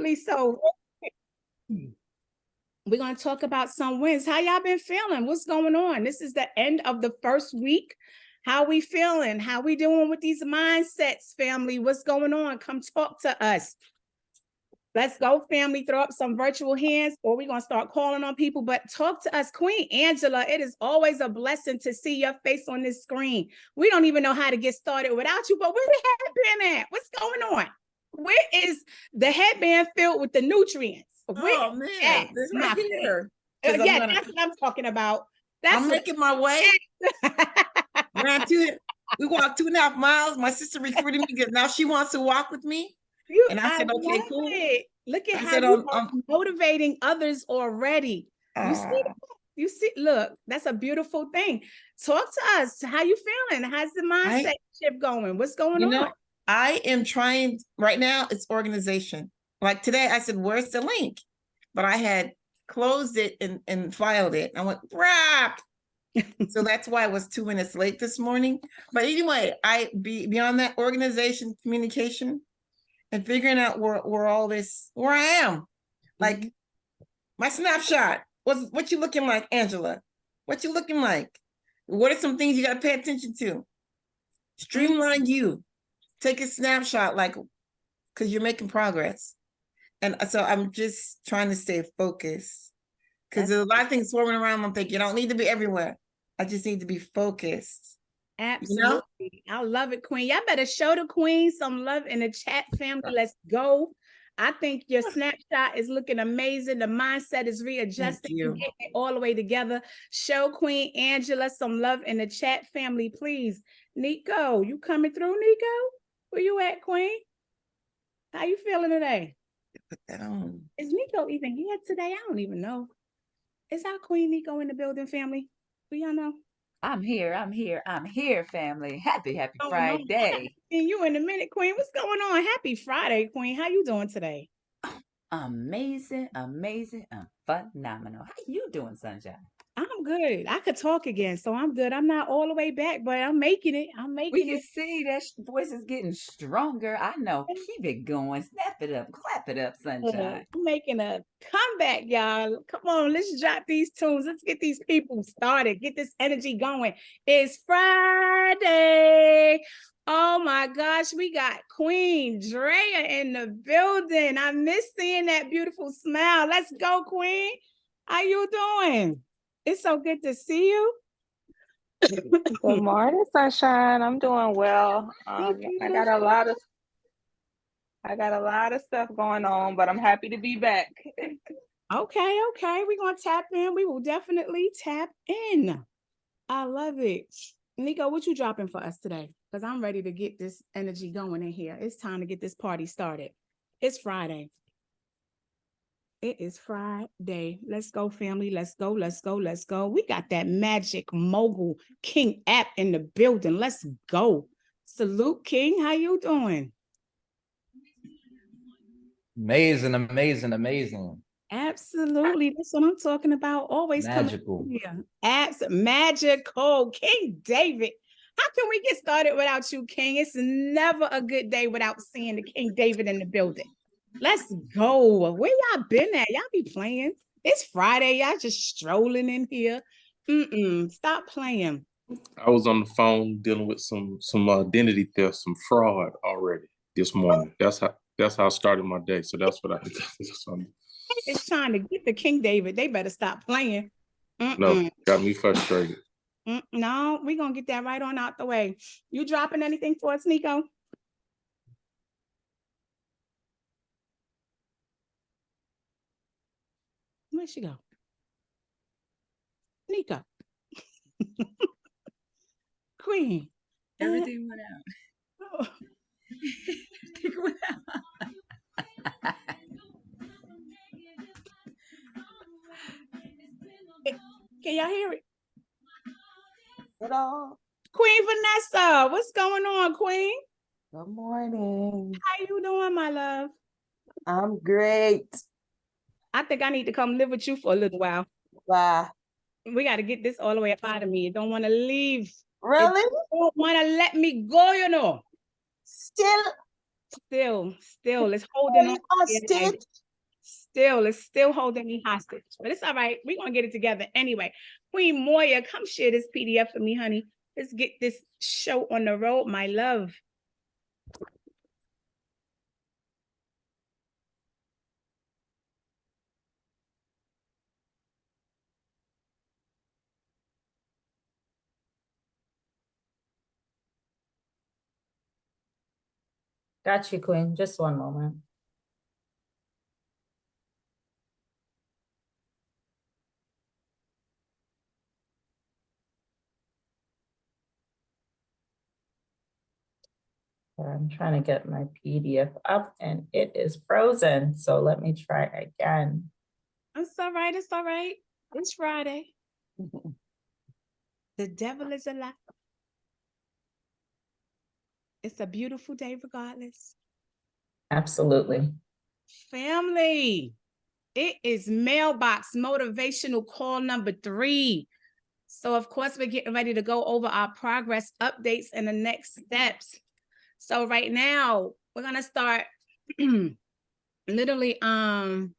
Absolutely. So we're going to talk about some wins. How y'all been feeling? What's going on? This is the end of the first week. How we feeling? How we doing with these mindsets, family? What's going on? Come talk to us. Let's go, family. Throw up some virtual hands, or we're going to start calling on people. But talk to us, Queen Angela. It is always a blessing to see your face on this screen. We don't even know how to get started without you, but where the headband at? What's going on? Where is the headband filled with the nutrents? Oh, man, this right here. That's what I'm talking about. I'm making my way. We walked 2.5 miles. My sister recruited me because now she wants to walk with me. And I said, okay, cool. Look at how you are motivating others already. You see, look, that's a beautiful thing. Talk to us. How you feeling? How's the mindset shift going? What's going on? I am trying right now. It's organization. Like today, I said, where's the link? But I had closed it and filed it. I went, crap. So that's why I was 2 minutes late this morning. But anyway, beyond that, organization, communication, and figuring out where I am. Like my snapshot. What you looking like, Angela? What you looking like? What are some things you got to pay attention to? Streamline you. Take a snapshot, like, because you're making progress. And so I'm just trying to stay focused. Because there's a lot of things swarming around. I'm thinking, you don't need to be everywhere. I just need to be focused. Absolutely. You know? I love it, Queen. Y'all better show the Queen some love in the chat, family. Let's go. I think your snapshot is looking amazing. The mindset is readjusting. You getting it all the way together. Show Queen Angela some love in the chat, family, please. Nico, you coming through, Nico? Where you at, Queen? How you feeling today? Put that on. Is Nico even here today? I don't even know. Is our Queen Nico in the building, family? Do y'all know? I'm here, family. Happy Friday. And you in a minute, Queen. What's going on? Happy Friday, Queen. How you doing today? Amazing, and phenomenal. How you doing, Sunshine? I'm good. I could talk again, so I'm good. I'm not all the way back, but I'm making it. We can see that voice is getting stronger. I know. Keep it going. Snap it up. Clap it up, Sunshine. I'm making a comeback, y'all. Come on, let's drop these tunes. Let's get these people started. Get this energy going. It's Friday. Oh my gosh, we got Queen Drea in the building. I miss seeing that beautiful smile. Let's go, Queen. How you doing? It's so good to see you. Good morning, Sunshine. I'm doing well. I got a lot of stuff going on, but I'm happy to be back. Okay. We're gonna tap in. We will definitely tap in. I love it. Nico, what you dropping for us today? Because I'm ready to get this energy going in here. It's time to get this party started. It's Friday. It is Friday. Let's go, family. Let's go. We got that magic Mogul King app in the building. Let's go. Salute, King. How you doing? Amazing. Absolutely. That's what I'm talking about. Always magical. Magical. King David. How can we get started without you, King? It's never a good day without seeing the King David in the building. Let's go. Where y'all been at? Y'all be playing. It's Friday. Y'all just strolling in here. Stop playing. I was on the phone dealing with some identity theft, some fraud already this morning. That's how I started my day. So that's what I did. It's trying to get the King David. They better stop playing. No, got me frustrated. No, we're going to get that right on out the way. You dropping anything for us, Nico? Where'd she go? Nico. Queen. Everything went out. Oh. Everything went out. Can y'all hear it? Hello. Queen Vanessa, what's going on, Queen? Good morning. How you doing, my love? I'm great. I think I need to come live with you for a little while. Wow. We got to get this all the way up out of me. You don't want to leave. Really? You don't want to let me go, you know. Still. It's holding on. Hostage. it's still holding me hostage, but it's all right. We're gonna get it together anyway. Queen Moya, come share this PDF for me, honey. Let's get this show on the road, my love. Got you, Queen. Just one moment. I'm trying to get my PDF up and it is frozen. So let me try again. It's all right. It's all right. It's Friday. The devil is alive. It's a beautiful day regardless. Absolutely. Family, it is Mailbox Motivational Call number 3. So, of course, we're getting ready to go over our progress updates and the next steps. So right now, we're going to start literally, so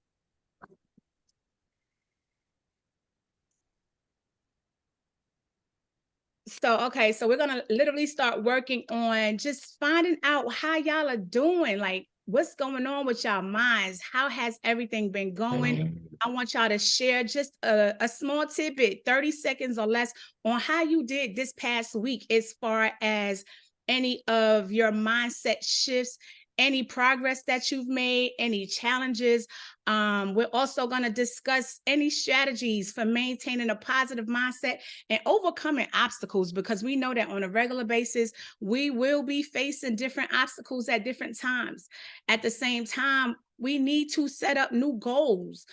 we're going to literally start working on just finding out how y'all are doing. Like, what's going on with y'all minds? How has everything been going? I want y'all to share just a small tidbit, 30 seconds or less, on how you did this past week as far as any of your mindset shifts, any progress that you've made, any challenges. We're also going to discuss any strategies for maintaining a positive mindset and overcoming obstacles, because we know that on a regular basis, we will be facing different obstacles at different times. At the same time, we need to set up new goals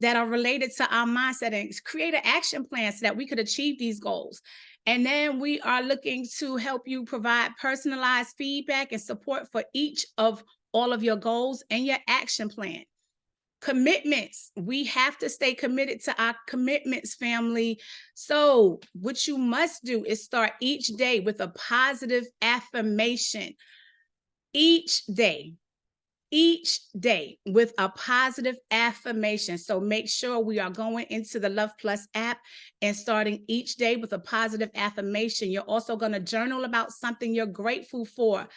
that are related to our mindset and create an action plan so that we could achieve these goals. And then we are looking to help you provide personalized feedback and support for each of all of your goals and your action plan. Commitments. We have to stay committed to our commitments, family. So what you must do is start each day with a positive affirmation. Each day with a positive affirmation. So make sure we are going into the Love Plus app and starting each day with a positive affirmation. You're also going to journal about something you're grateful for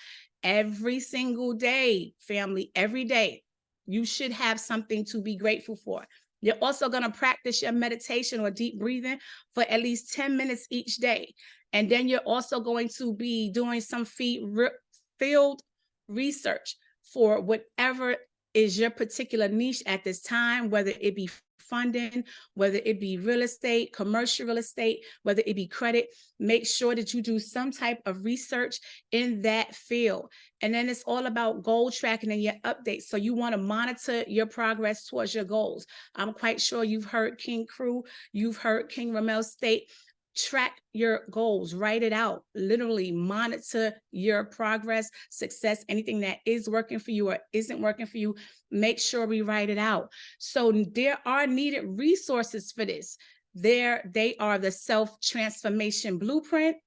every single day, family. Every day, you should have something to be grateful for. You're also going to practice your meditation or deep breathing for at least 10 minutes each day. And then you're also going to be doing some field research for whatever is your particular niche at this time, whether it be funding, whether it be real estate, commercial real estate, whether it be credit. Make sure that you do some type of research in that field. And then it's all about goal tracking and your updates. So you want to monitor your progress towards your goals. I'm quite sure you've heard King Crew, you've heard King Ramel state, track your goals, write it out, literally monitor your progress, success, anything that is working for you or isn't working for you, make sure we write it out. So there are needed resources for this. They are the self-transformation blueprint,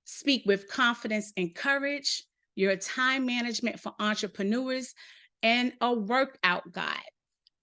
speak with confidence and courage, your time management for entrepreneurs, and a workout guide.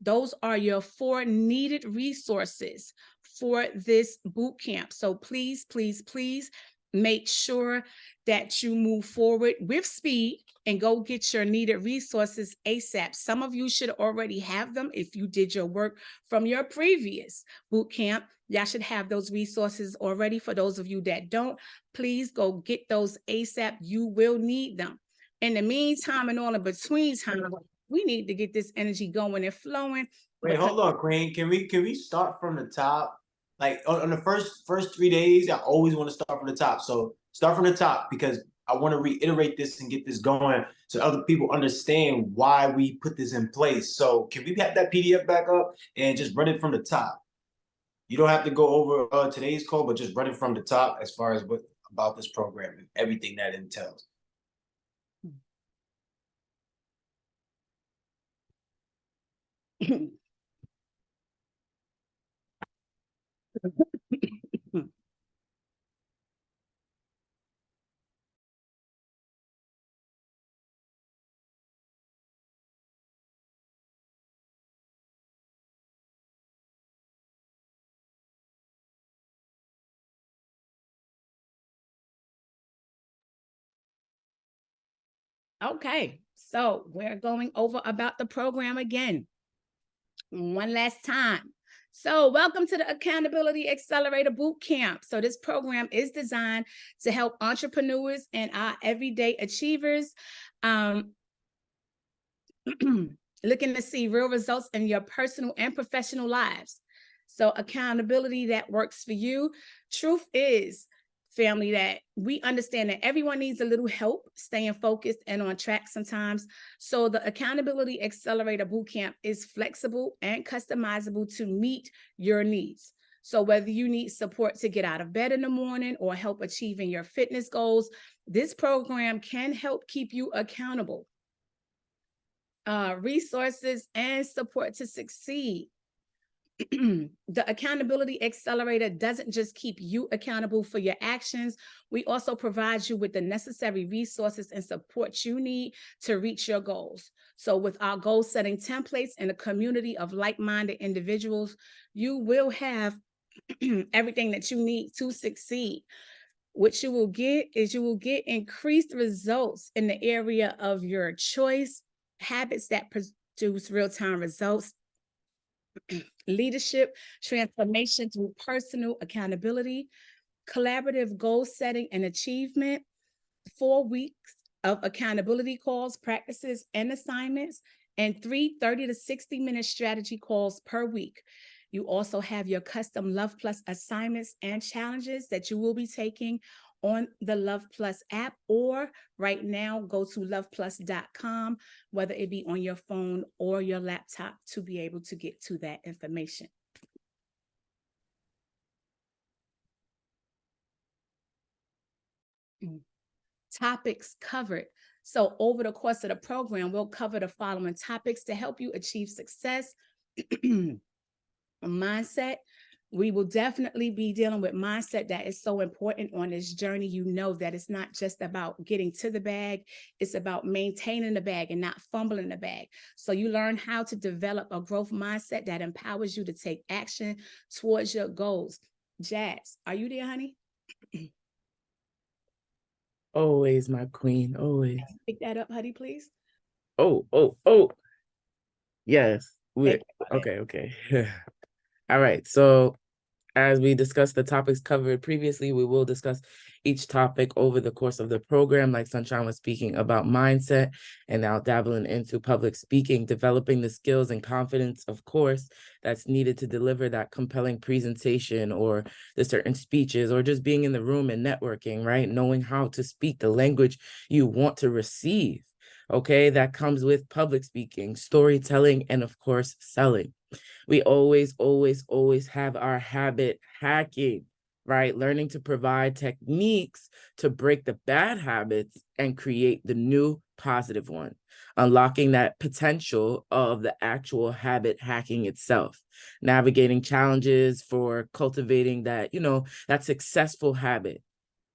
Those are your 4 needed resources for this boot camp. So please, please, please make sure that you move forward with speed and go get your needed resources ASAP. Some of you should already have them if you did your work from your previous boot camp. Y'all should have those resources already. For those of you that don't, please go get those ASAP. You will need them. In the meantime and all in between time, we need to get this energy going and flowing. Wait, hold on, Queen. Can we start from the top? Like on the first 3 days, I always want to start from the top. So start from the top, because I want to reiterate this and get this going so other people understand why we put this in place. So can we have that PDF back up and just run it from the top? You don't have to go over today's call, but just run it from the top as far as what about this program and everything that entails. Okay, so we're going over about the program again. One last time. So welcome to the Accountability Accelerator Boot Camp. So this program is designed to help entrepreneurs and our everyday achievers looking to see real results in your personal and professional lives. So accountability that works for you. Truth is, family, that we understand that everyone needs a little help staying focused and on track sometimes. So the Accountability Accelerator Bootcamp is flexible and customizable to meet your needs. So whether you need support to get out of bed in the morning or help achieving your fitness goals, this program can help keep you accountable. Resources and support to succeed. The Accountability Accelerator doesn't just keep you accountable for your actions. We also provide you with the necessary resources and support you need to reach your goals. So with our goal setting templates and a community of like-minded individuals, you will have everything that you need to succeed. What you will get is you will get increased results in the area of your choice, habits that produce real-time results, leadership, transformation through personal accountability, collaborative goal setting and achievement, 4 weeks of accountability calls, practices, and assignments, and 3 30 to 60-minute strategy calls per week. You also have your custom Love Plus assignments and challenges that you will be taking on the Love Plus app, or right now go to loveplus.com, whether it be on your phone or your laptop, to be able to get to that information. Topics covered. So over the course of the program, we'll cover the following topics to help you achieve success. Mindset. We will definitely be dealing with mindset. That is so important on this journey. You know that it's not just about getting to the bag. It's about maintaining the bag and not fumbling the bag. So you learn how to develop a growth mindset that empowers you to take action towards your goals. Jazz, are you there, honey? Always, my queen, always. Pick that up, honey, please. Oh. Yes. Okay. All right. So as we discussed the topics covered previously, we will discuss each topic over the course of the program, like Sunshine was speaking about mindset and now dabbling into public speaking, developing the skills and confidence, of course, that's needed to deliver that compelling presentation or the certain speeches, or just being in the room and networking, right? Knowing how to speak the language you want to receive. Okay, that comes with public speaking, storytelling, and of course, selling. We always have our habit hacking, right? Learning to provide techniques to break the bad habits and create the new positive one, unlocking that potential of the actual habit hacking itself, navigating challenges for cultivating that, that successful habit.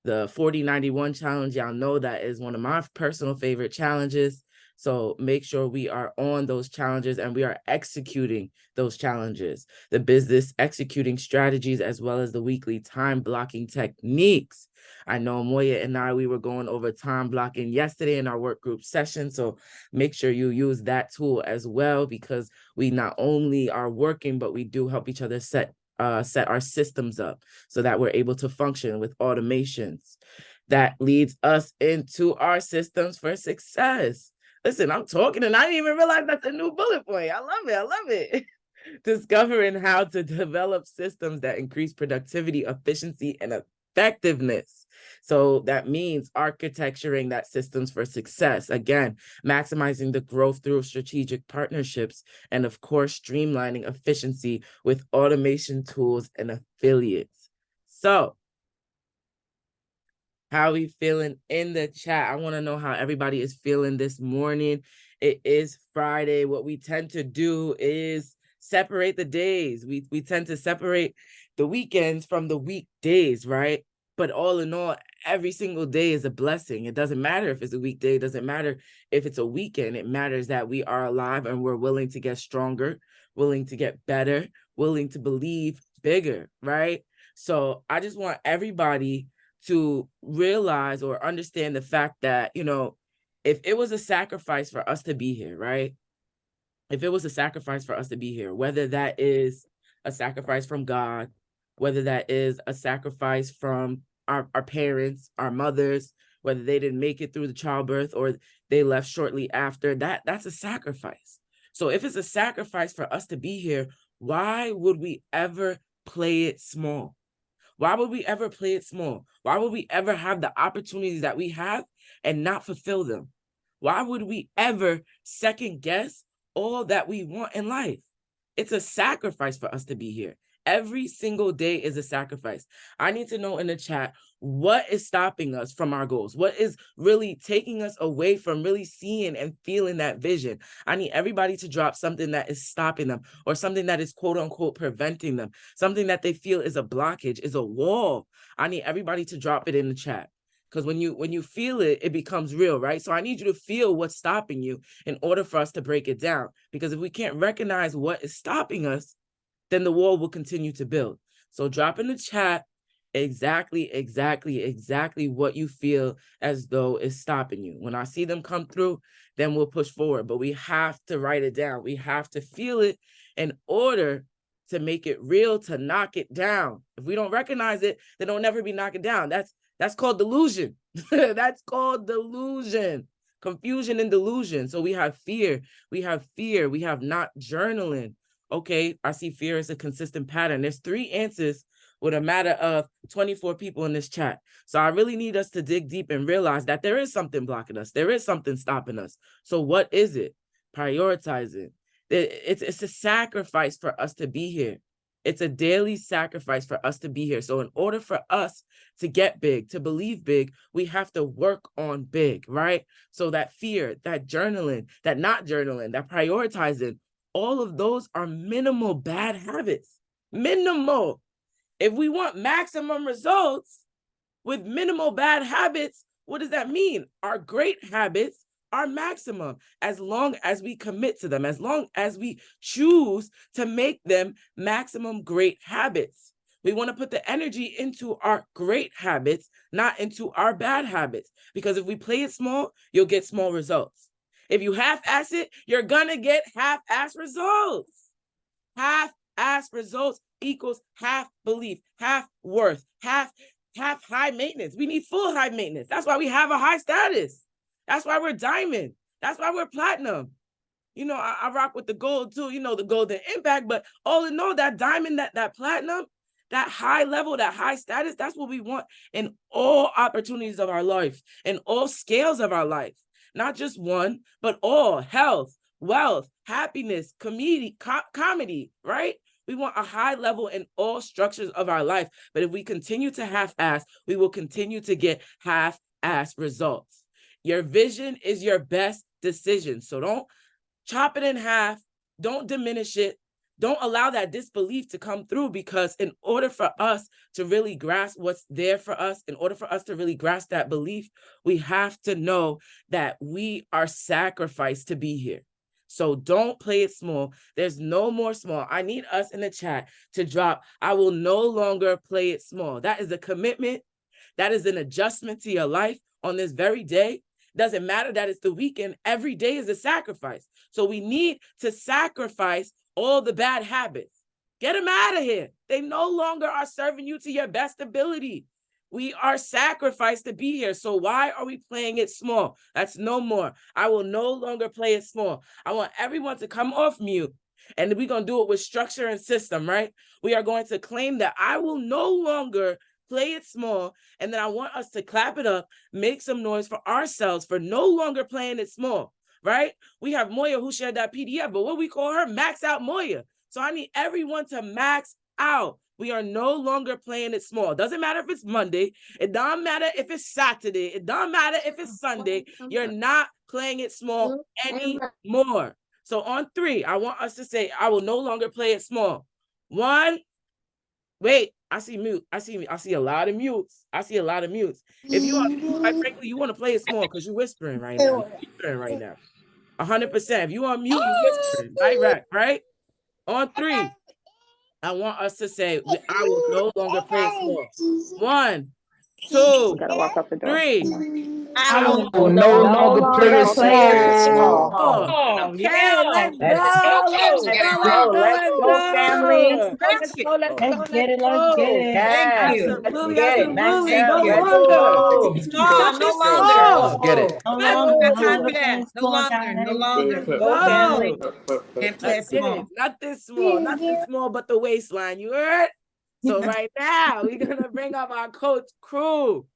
The 40-91 challenge, y'all know that is one of my personal favorite challenges. So make sure we are on those challenges and we are executing those challenges. The business executing strategies, as well as the weekly time blocking techniques. I know Moya and we were going over time blocking yesterday in our work group session. So make sure you use that tool as well, because we not only are working, but we do help each other set our systems up so that we're able to function with automations. That leads us into our systems for success. Listen, I'm talking and I didn't even realize that's a new bullet point. I love it. Discovering how to develop systems that increase productivity, efficiency, and effectiveness. So that means architecturing that systems for success. Again, maximizing the growth through strategic partnerships, and of course, streamlining efficiency with automation tools and affiliates. So how are we feeling in the chat? I want to know how everybody is feeling this morning. It is Friday. What we tend to do is separate the days. We tend to separate the weekends from the weekdays, right? But all in all, every single day is a blessing. It doesn't matter if it's a weekday. It doesn't matter if it's a weekend. It matters that we are alive and we're willing to get stronger, willing to get better, willing to believe bigger, right? So I just want everybody to realize or understand the fact that, if it was a sacrifice for us to be here, right? If it was a sacrifice for us to be here, whether that is a sacrifice from God, whether that is a sacrifice from our parents, our mothers, whether they didn't make it through the childbirth or they left shortly after, that's a sacrifice. So if it's a sacrifice for us to be here, why would we ever play it small? Why would we ever play it small? Why would we ever have the opportunities that we have and not fulfill them? Why would we ever second guess all that we want in life? It's a sacrifice for us to be here. Every single day is a sacrifice. I need to know in the chat, what is stopping us from our goals? What is really taking us away from really seeing and feeling that vision? I need everybody to drop something that is stopping them, or something that is quote unquote preventing them, something that they feel is a blockage, is a wall. I need everybody to drop it in the chat. Because when you feel it, it becomes real, right? So I need you to feel what's stopping you in order for us to break it down. Because if we can't recognize what is stopping us, then the wall will continue to build. So drop in the chat exactly what you feel as though is stopping you. When I see them come through, then we'll push forward. But we have to write it down. We have to feel it in order to make it real, to knock it down. If we don't recognize it, then it'll never be knocked down. That's called delusion. That's called delusion. Confusion and delusion. So we have fear. We have not journaling. Okay, I see fear as a consistent pattern. There's 3 answers with a matter of 24 people in this chat. So I really need us to dig deep and realize that there is something blocking us. There is something stopping us. So what is it? Prioritize it. It's a sacrifice for us to be here. It's a daily sacrifice for us to be here. So in order for us to get big, to believe big, we have to work on big, right? So that fear, that journaling, that not journaling, that prioritizing, all of those are minimal bad habits. Minimal. If we want maximum results with minimal bad habits, what does that mean? Our great habits are maximum, as long as we commit to them, as long as we choose to make them maximum great habits. We want to put the energy into our great habits, not into our bad habits. Because if we play it small, you'll get small results. If you half-ass it, you're going to get half-ass results. Half-ass results equals half belief, half worth, half high maintenance. We need full high maintenance. That's why we have a high status. That's why we're diamond. That's why we're platinum. You know, I rock with the gold too, you know, the golden impact, but all in all, that diamond, that platinum, that high level, that high status, that's what we want in all opportunities of our life, in all scales of our life. Not just one, but all: health, wealth, happiness, comedy, right? We want a high level in all structures of our life. But if we continue to half-ass, we will continue to get half-ass results. Your vision is your best decision. So don't chop it in half. Don't diminish it. Don't allow that disbelief to come through, because in order for us to really grasp what's there for us, in order for us to really grasp that belief, we have to know that we are sacrificed to be here. So don't play it small. There's no more small. I need us in the chat to drop, I will no longer play it small. That is a commitment. That is an adjustment to your life on this very day. Doesn't matter that it's the weekend. Every day is a sacrifice. So we need to sacrifice all the bad habits. Get them out of here. They no longer are serving you to your best ability. We are sacrificed to be here. So why are we playing it small? That's no more. I will no longer play it small. I want everyone to come off mute, and we're going to do it with structure and system, right? We are going to claim that I will no longer play it small. And then I want us to clap it up, make some noise for ourselves for no longer playing it small, right? We have Moya who shared that PDF, but what we call her, Max Out Moya. So I need everyone to max out. We are no longer playing it small. It doesn't matter if it's Monday. It doesn't matter if it's Saturday. It doesn't matter if it's Sunday. You're not playing it small anymore. So on 3, I want us to say, I will no longer play it small. 1, wait, I see mute. I see a lot of mutes. If you are mute, quite frankly, you want to play it small because you're whispering right now. 100%. If you are mute, you're whispering. Right? On 3. I want us to say, I will no longer play it small. 1, 2, We gotta walk out the door. 3. Come on. I will Out. no No longer play longer it play it small. small. Okay, let's Let's go. Let's go. go. Let's Let's go. go. Let's Let's go, family. go. Let's go. Let's go. Let's Let's get it. Let's get go. it. Thank Yes. you. Let's Absolutely. get it. Max Absolutely. Thank No out. you. Let's longer. go. Small, no Let's longer. Let's go. get it. Let's No No longer time go. for that. playing No small, longer. No guys. longer. Let's Go, family. go. Can't play Let's get it. small. Nothing small. Nothing small but the waistline. You heard? So right now, we're going to bring up our coach crew.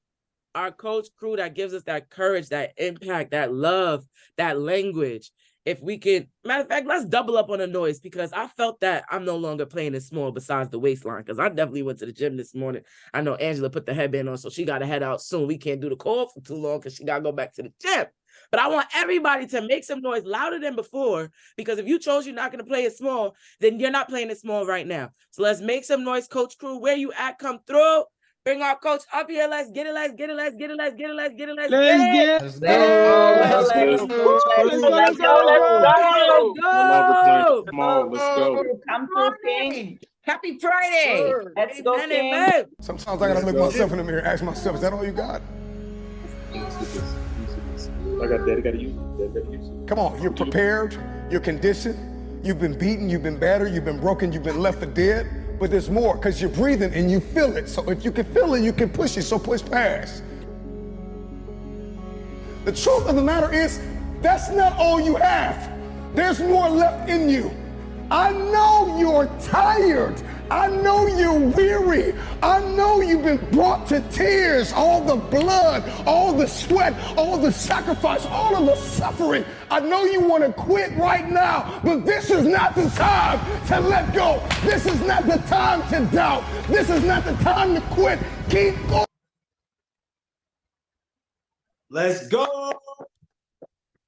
Our coach crew that gives us that courage, that impact, that love, that language. If we can, matter of fact, let's double up on the noise because I felt that I'm no longer playing it small besides the waistline because I definitely went to the gym this morning. I know Angela put the headband on, so she got to head out soon. We can't do the call for too long because she got to go back to the gym. But I want everybody to make some noise louder than before because if you chose you're not going to play it small, then you're not playing it small right now. So let's make some noise, coach crew. Where you at? Come through. Bring our coach up here. Let's get it. Let's get it. Let's get it. Let's get it. Let's get it. Let's get it. Let's go. Let's Let's go. go. Let's go. Let's go. No longer playing Go. small. Let's go. Come through, King. Happy Friday. Let's go, Amen, King. amen. Sometimes I gotta look myself in the mirror and ask myself, is that all you got? I got daddy. Got to use it. Daddy got to use it. Come on, you're prepared, you're conditioned, you've been beaten, you've been battered, you've been broken, you've been left for dead, but there's more because you're breathing and you feel it. So if you can feel it, you can push it, so push past. The truth of the matter is, that's not all you have. There's more left in you. I know you're tired. I know you're weary. I know you've been brought to tears. All the blood, all the sweat, all the sacrifice, all of the suffering. I know you want to quit right now, but this is not the time to let go. This is not the time to doubt. This is not the time to quit. Keep going. Let's go.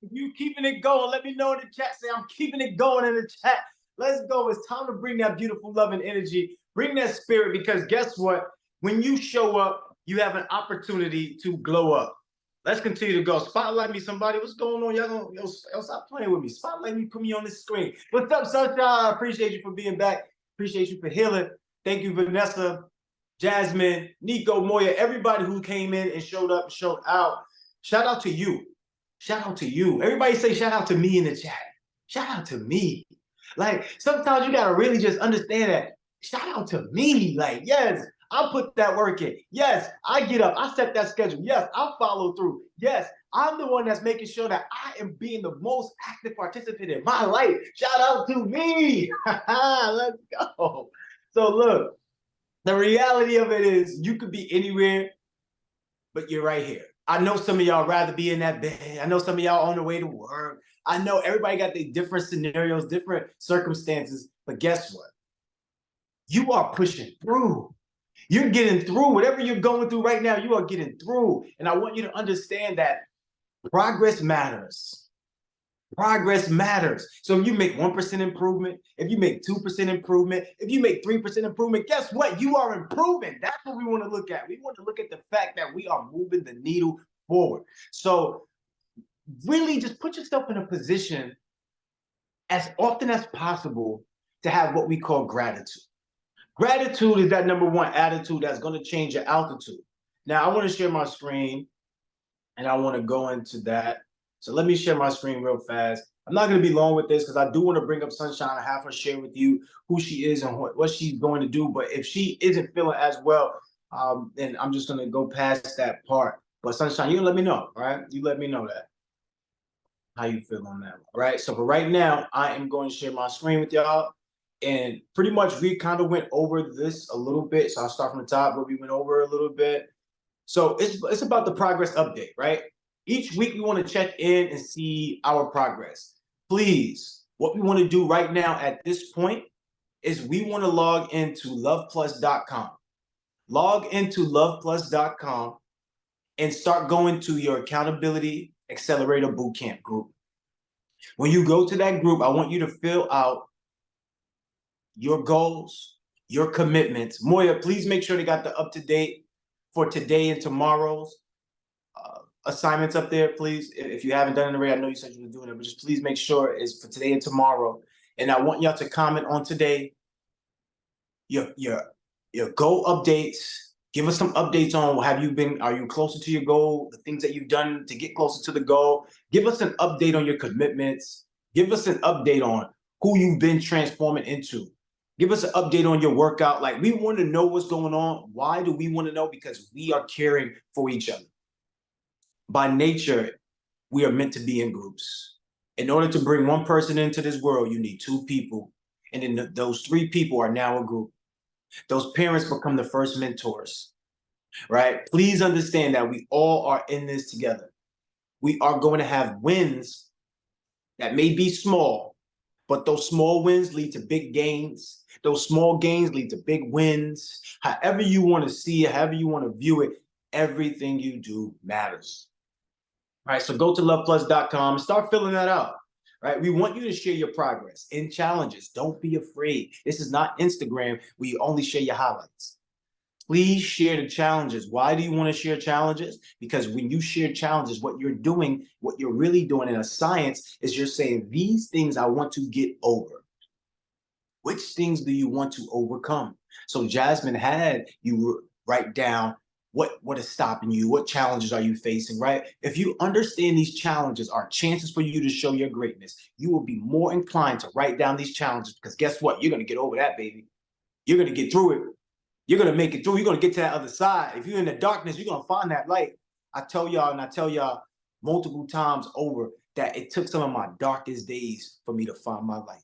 If you keeping it going, let me know in the chat. Say I'm keeping it going in the chat. Let's go. It's time to bring that beautiful love and energy. Bring that spirit because guess what? When you show up, you have an opportunity to glow up. Let's continue to go. Spotlight me, somebody. What's going on? Y'all stop playing with me. Spotlight me. Put me on this screen. What's up, Sunshine? I appreciate you for being back. Appreciate you for healing. Thank you, Vanessa, Jasmine, Nico, Moya, everybody who came in and showed up, showed out. Shout out to you. Shout out to you. Everybody say shout out to me in the chat. Shout out to me. Like, sometimes you got to really just understand that. Shout out to me. Like, yes, I put that work in. Yes, I get up. I set that schedule. Yes, I follow through. Yes, I'm the one that's making sure that I am being the most active participant in my life. Shout out to me. Let's go. So look, the reality of it is you could be anywhere, but you're right here. I know some of y'all rather be in that bed. I know some of y'all on the way to work. I know everybody got their different scenarios, different circumstances, but guess what? You are pushing through. You're getting through whatever you're going through right now. You are getting through. And I want you to understand that progress matters. Progress matters. So if you make 1% improvement, if you make 2% improvement, if you make 3% improvement, guess what? You are improving. That's what we want to look at. We want to look at the fact that we are moving the needle forward. So really just put yourself in a position as often as possible to have what we call gratitude. Gratitude is that number one attitude that's going to change your altitude. Now, I want to share my screen, and I want to go into that. So let me share my screen real fast. I'm not going to be long with this because I do want to bring up Sunshine and have her share with you who she is and what she's going to do. But if she isn't feeling as well, then I'm just going to go past that part. But Sunshine, you let me know, all right? You let me know that. How you feel on that, all right? So for right now, I am going to share my screen with y'all. And pretty much we kind of went over this a little bit. So I'll start from the top where we went over a little bit. So it's about the progress update, right? Each week we want to check in and see our progress. Please, what we want to do right now at this point is we want to log into loveplus.com. Log into loveplus.com and start going to your Accountability Accelerator Bootcamp group. When you go to that group, I want you to fill out your goals, your commitments. Moya, please make sure they got the up-to-date for today and tomorrow's assignments up there, please. If you haven't done it already, I know you said you were doing it, but just please make sure it's for today and tomorrow. And I want y'all to comment on today your goal updates, Give us some updates on are you closer to your goal, the things that you've done to get closer to the goal. Give us an update on your commitments. Give us an update on who you've been transforming into. Give us an update on your workout. Like, we want to know what's going on. Why do we want to know? Because we are caring for each other. By nature, we are meant to be in groups. In order to bring one person into this world, you need two people. And then those three people are now a group. Those parents become the first mentors, right? Please understand that we all are in this together. We are going to have wins that may be small, but those small wins lead to big gains. Those small gains lead to big wins. However you want to see it, however you want to view it, everything you do matters. All right, so go to loveplus.com and start filling that out. Right, we want you to share your progress in challenges. Don't be afraid. This is not Instagram where you only share your highlights. Please share the challenges. Why do you want to share challenges? Because when you share challenges, what you're really doing in a science is you're saying, these things I want to get over. Which things do you want to overcome? So Jasmine had you write down what is stopping you, what challenges are you facing, right? If you understand these challenges are chances for you to show your greatness, you will be more inclined to write down these challenges, because guess what? You're going to get over that, baby. You're going to get through it. You're going to make it through. You're going to get to that other side. If you're in the darkness, you're going to find that light. I tell y'all multiple times over that it took some of my darkest days for me to find my light.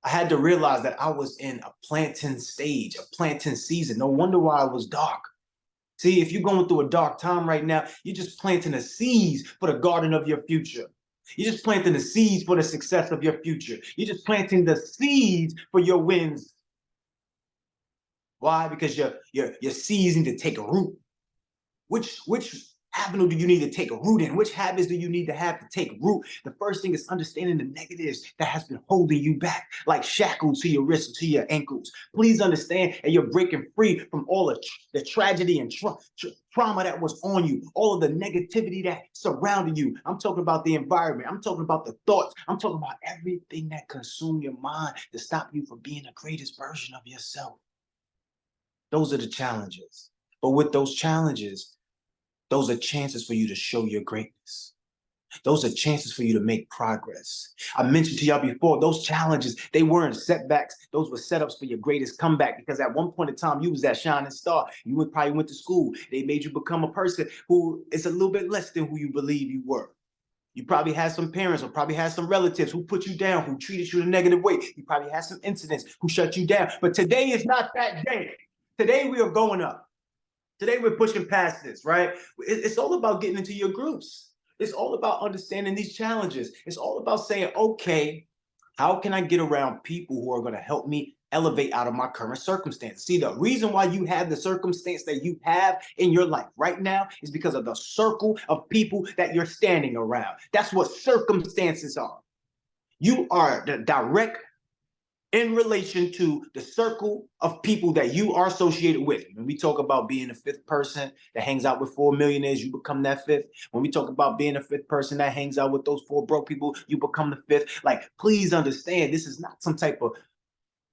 I had to realize that I was in a planting stage, a planting season. No wonder why it was dark. See, if you're going through a dark time right now, you're just planting the seeds for the garden of your future. You're just planting the seeds for the success of your future. You're just planting the seeds for your wins. Why? Because your seeds need to take a root. Which avenue do you need to take a root in? Which habits do you need to have to take root? The first thing is understanding the negatives that has been holding you back, like shackles to your wrists, to your ankles. Please understand, and you're breaking free from all the tragedy and trauma that was on you, all of the negativity that surrounded you. I'm talking about the environment. I'm talking about the thoughts. I'm talking about everything that consumed your mind to stop you from being the greatest version of yourself. Those are the challenges. But with those challenges, those are chances for you to show your greatness. Those are chances for you to make progress. I mentioned to y'all before, those challenges, they weren't setbacks. Those were setups for your greatest comeback, because at one point in time, you was that shining star. You probably went to school. They made you become a person who is a little bit less than who you believe you were. You probably had some parents or probably had some relatives who put you down, who treated you in a negative way. You probably had some incidents who shut you down. But today is not that day. Today we are going up. Today we're pushing past this, right? It's all about getting into your groups. It's all about understanding these challenges. It's all about saying, okay, how can I get around people who are going to help me elevate out of my current circumstance? See, the reason why you have the circumstance that you have in your life right now is because of the circle of people that you're standing around. That's what circumstances are. You are the direct in relation to the circle of people that you are associated with. When we talk about being a fifth person that hangs out with 4 millionaires, you become that fifth. When we talk about being a fifth person that hangs out with those 4 broke people, you become the fifth. Like, please understand, this is not some type of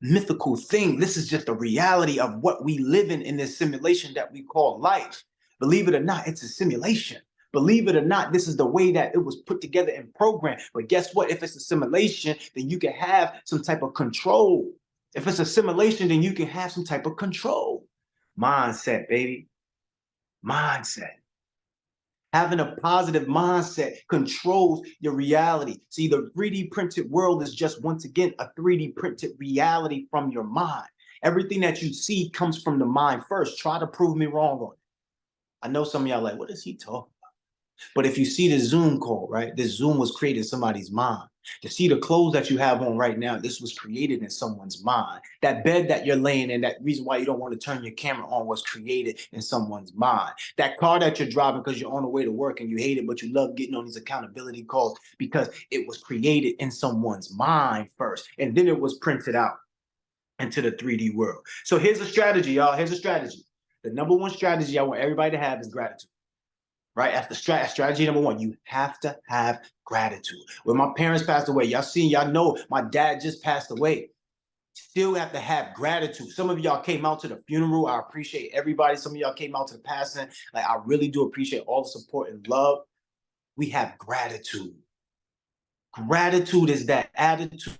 mythical thing. This is just a reality of what we live in this simulation that we call life. Believe it or not, it's a simulation. Believe it or not, this is the way that it was put together and programmed. But guess what? If it's a simulation, then you can have some type of control. If it's a simulation, then you can have some type of control. Mindset, baby. Mindset. Having a positive mindset controls your reality. See, the 3D printed world is just, once again, a 3D printed reality from your mind. Everything that you see comes from the mind first. Try to prove me wrong on it. I know some of y'all like, what is he talking about? But if you see the Zoom call, right? This Zoom was created in somebody's mind. To see the clothes that you have on right now, this was created in someone's mind. That bed that you're laying in, that reason why you don't want to turn your camera on, was created in someone's mind. That car that you're driving because you're on the way to work and you hate it, but you love getting on these accountability calls, because it was created in someone's mind first, and then it was printed out into the 3D world. So here's a strategy, y'all. Here's a strategy. The number one strategy I want everybody to have is gratitude. Right? After strategy number one, you have to have gratitude. When my parents passed away, y'all know my dad just passed away. Still have to have gratitude. Some of y'all came out to the funeral. I appreciate everybody. Some of y'all came out to the passing. Like, I really do appreciate all the support and love. We have gratitude. Gratitude is that attitude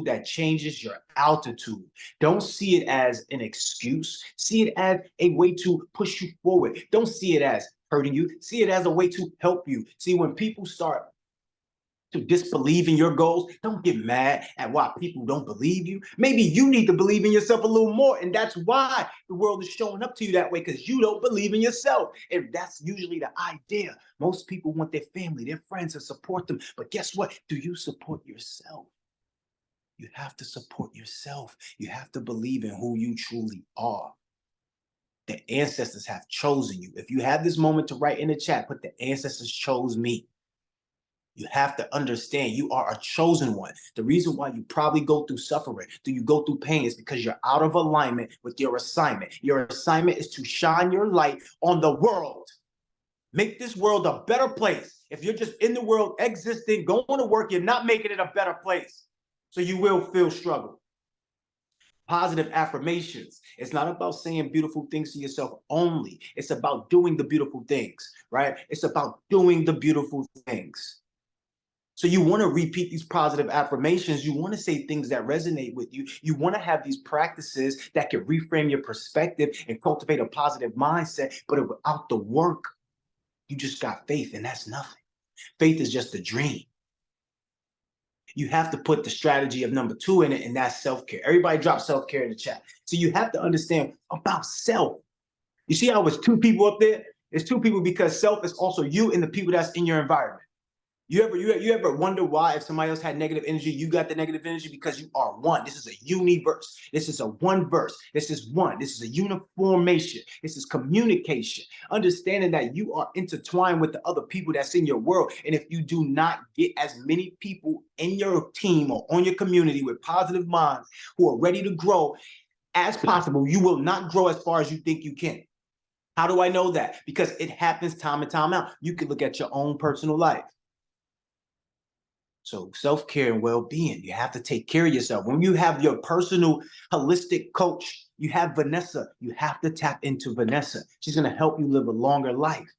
that changes your altitude. Don't see it as an excuse. See it as a way to push you forward. Don't see it as hurting you. See it as a way to help you. See, when people start to disbelieve in your goals, don't get mad at why people don't believe you. Maybe you need to believe in yourself a little more, and that's why the world is showing up to you that way, because you don't believe in yourself. And that's usually the idea. Most people want their family, their friends to support them, but guess what? Do you support yourself? You have to support yourself. You have to believe in who you truly are. The ancestors have chosen you. If you have this moment to write in the chat, put the ancestors chose me. You have to understand you are a chosen one. The reason why you probably go through suffering, do you go through pain, is because you're out of alignment with your assignment. Your assignment is to shine your light on the world. Make this world a better place. If you're just in the world existing, going to work, you're not making it a better place. So you will feel struggle. Positive affirmations. It's not about saying beautiful things to yourself only. It's about doing the beautiful things, right? It's about doing the beautiful things. So you want to repeat these positive affirmations. You want to say things that resonate with you. You want to have these practices that can reframe your perspective and cultivate a positive mindset. But without the work, you just got faith, and that's nothing. Faith is just a dream. You have to put the strategy of number 2 in it, and that's self-care. Everybody drop self-care in the chat. So you have to understand about self. You see how it's 2 people up there? It's 2 people because self is also you and the people that's in your environment. You ever wonder why, if somebody else had negative energy, you got the negative energy? Because you are one. This is a universe. This is a one verse. This is one. This is a uniformation. This is communication. Understanding that you are intertwined with the other people that's in your world. And if you do not get as many people in your team or on your community with positive minds who are ready to grow as possible, you will not grow as far as you think you can. How do I know that? Because it happens time and time out. You can look at your own personal life. So self-care and well-being, you have to take care of yourself. When you have your personal holistic coach, you have Vanessa, you have to tap into Vanessa. She's going to help you live a longer life.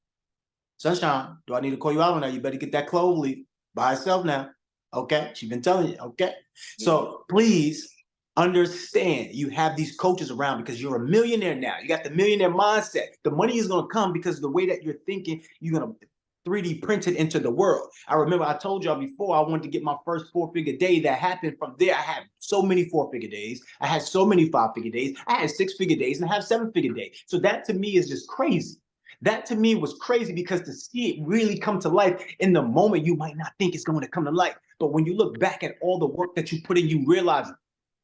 Sunshine, do I need to call you out on that? You better get that clove leaf by herself now. Okay, she's been telling you, okay? So please understand you have these coaches around because you're a millionaire now. You got the millionaire mindset. The money is going to come because of the way that you're thinking, you're going to 3D printed into the world. I remember I told y'all before I wanted to get my first 4-figure day. That happened from there. I had so many 4-figure days. I had so many 5-figure days. I had 6-figure days and I have 7-figure days. So that to me is just crazy. That to me was crazy because to see it really come to life in the moment, you might not think it's going to come to life. But when you look back at all the work that you put in, you realize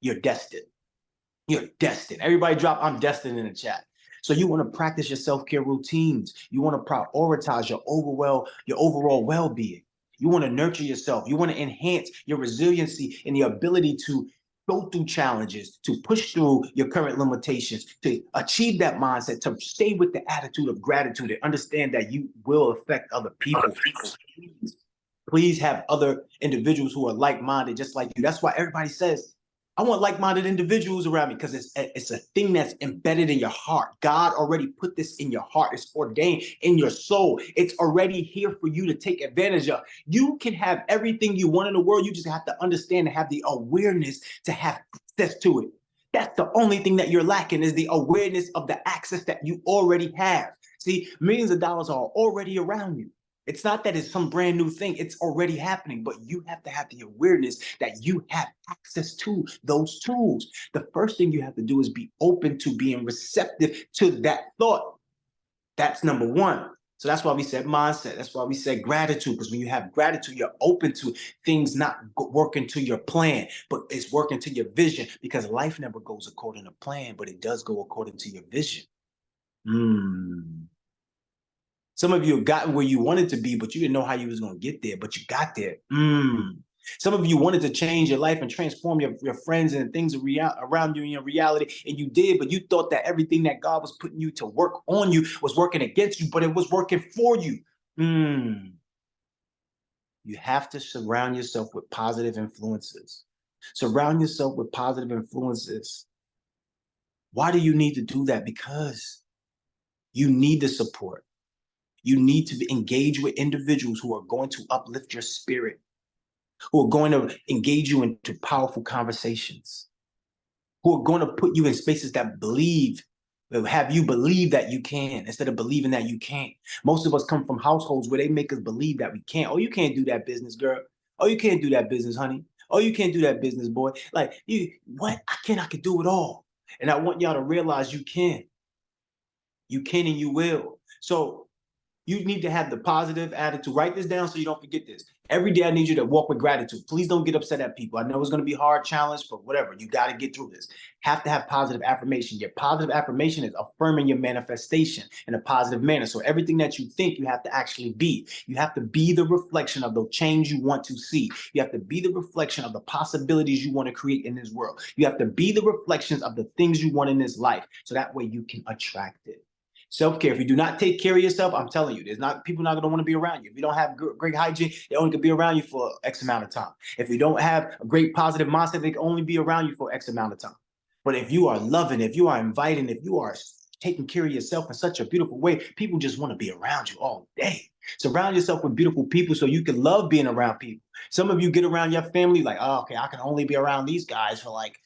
you're destined. You're destined. Everybody drop I'm destined in the chat. So you want to practice your self-care routines. You want to prioritize your overall well-being. You want to nurture yourself. You want to enhance your resiliency and the ability to go through challenges, to push through your current limitations, to achieve that mindset, to stay with the attitude of gratitude and understand that you will affect other people. Please have other individuals who are like-minded, just like you. That's why everybody says, I want like-minded individuals around me, because it's a thing that's embedded in your heart. God already put this in your heart. It's ordained in your soul. It's already here for you to take advantage of. You can have everything you want in the world. You just have to understand and have the awareness to have access to it. That's the only thing that you're lacking, is the awareness of the access that you already have. See, millions of dollars are already around you. It's not that it's some brand new thing. It's already happening, but you have to have the awareness that you have access to those tools. The first thing you have to do is be open to being receptive to that thought. That's number 1. So that's why we said mindset. That's why we said gratitude, because when you have gratitude, you're open to things not working to your plan, but it's working to your vision, because life never goes according to plan, but it does go according to your vision. Some of you have gotten where you wanted to be, but you didn't know how you was going to get there, but you got there. Some of you wanted to change your life and transform your friends and things around you in your reality, and you did, but you thought that everything that God was putting you to work on you was working against you, but it was working for you. You have to surround yourself with positive influences. Surround yourself with positive influences. Why do you need to do that? Because you need the support. You need to engage with individuals who are going to uplift your spirit, who are going to engage you into powerful conversations, who are going to put you in spaces that have you believe that you can instead of believing that you can't. Most of us come from households where they make us believe that we can't. Oh, you can't do that business, girl. Oh, you can't do that business, honey. Oh, you can't do that business, boy. Like, what? I can do it all. And I want y'all to realize you can. You can and you will. So you need to have the positive attitude. Write this down so you don't forget this. Every day I need you to walk with gratitude. Please don't get upset at people. I know it's going to be a hard challenge, but whatever. You got to get through this. Have to have positive affirmation. Your positive affirmation is affirming your manifestation in a positive manner. So everything that you think, you have to actually be. You have to be the reflection of the change you want to see. You have to be the reflection of the possibilities you want to create in this world. You have to be the reflections of the things you want in this life. So that way you can attract it. Self-care. If you do not take care of yourself, I'm telling you, people not going to want to be around you. If you don't have great hygiene, they only can be around you for X amount of time. If you don't have a great positive mindset, they can only be around you for X amount of time. But if you are loving, if you are inviting, if you are taking care of yourself in such a beautiful way, people just want to be around you all day. Surround yourself with beautiful people so you can love being around people. Some of you get around your family like, oh, okay, I can only be around these guys for like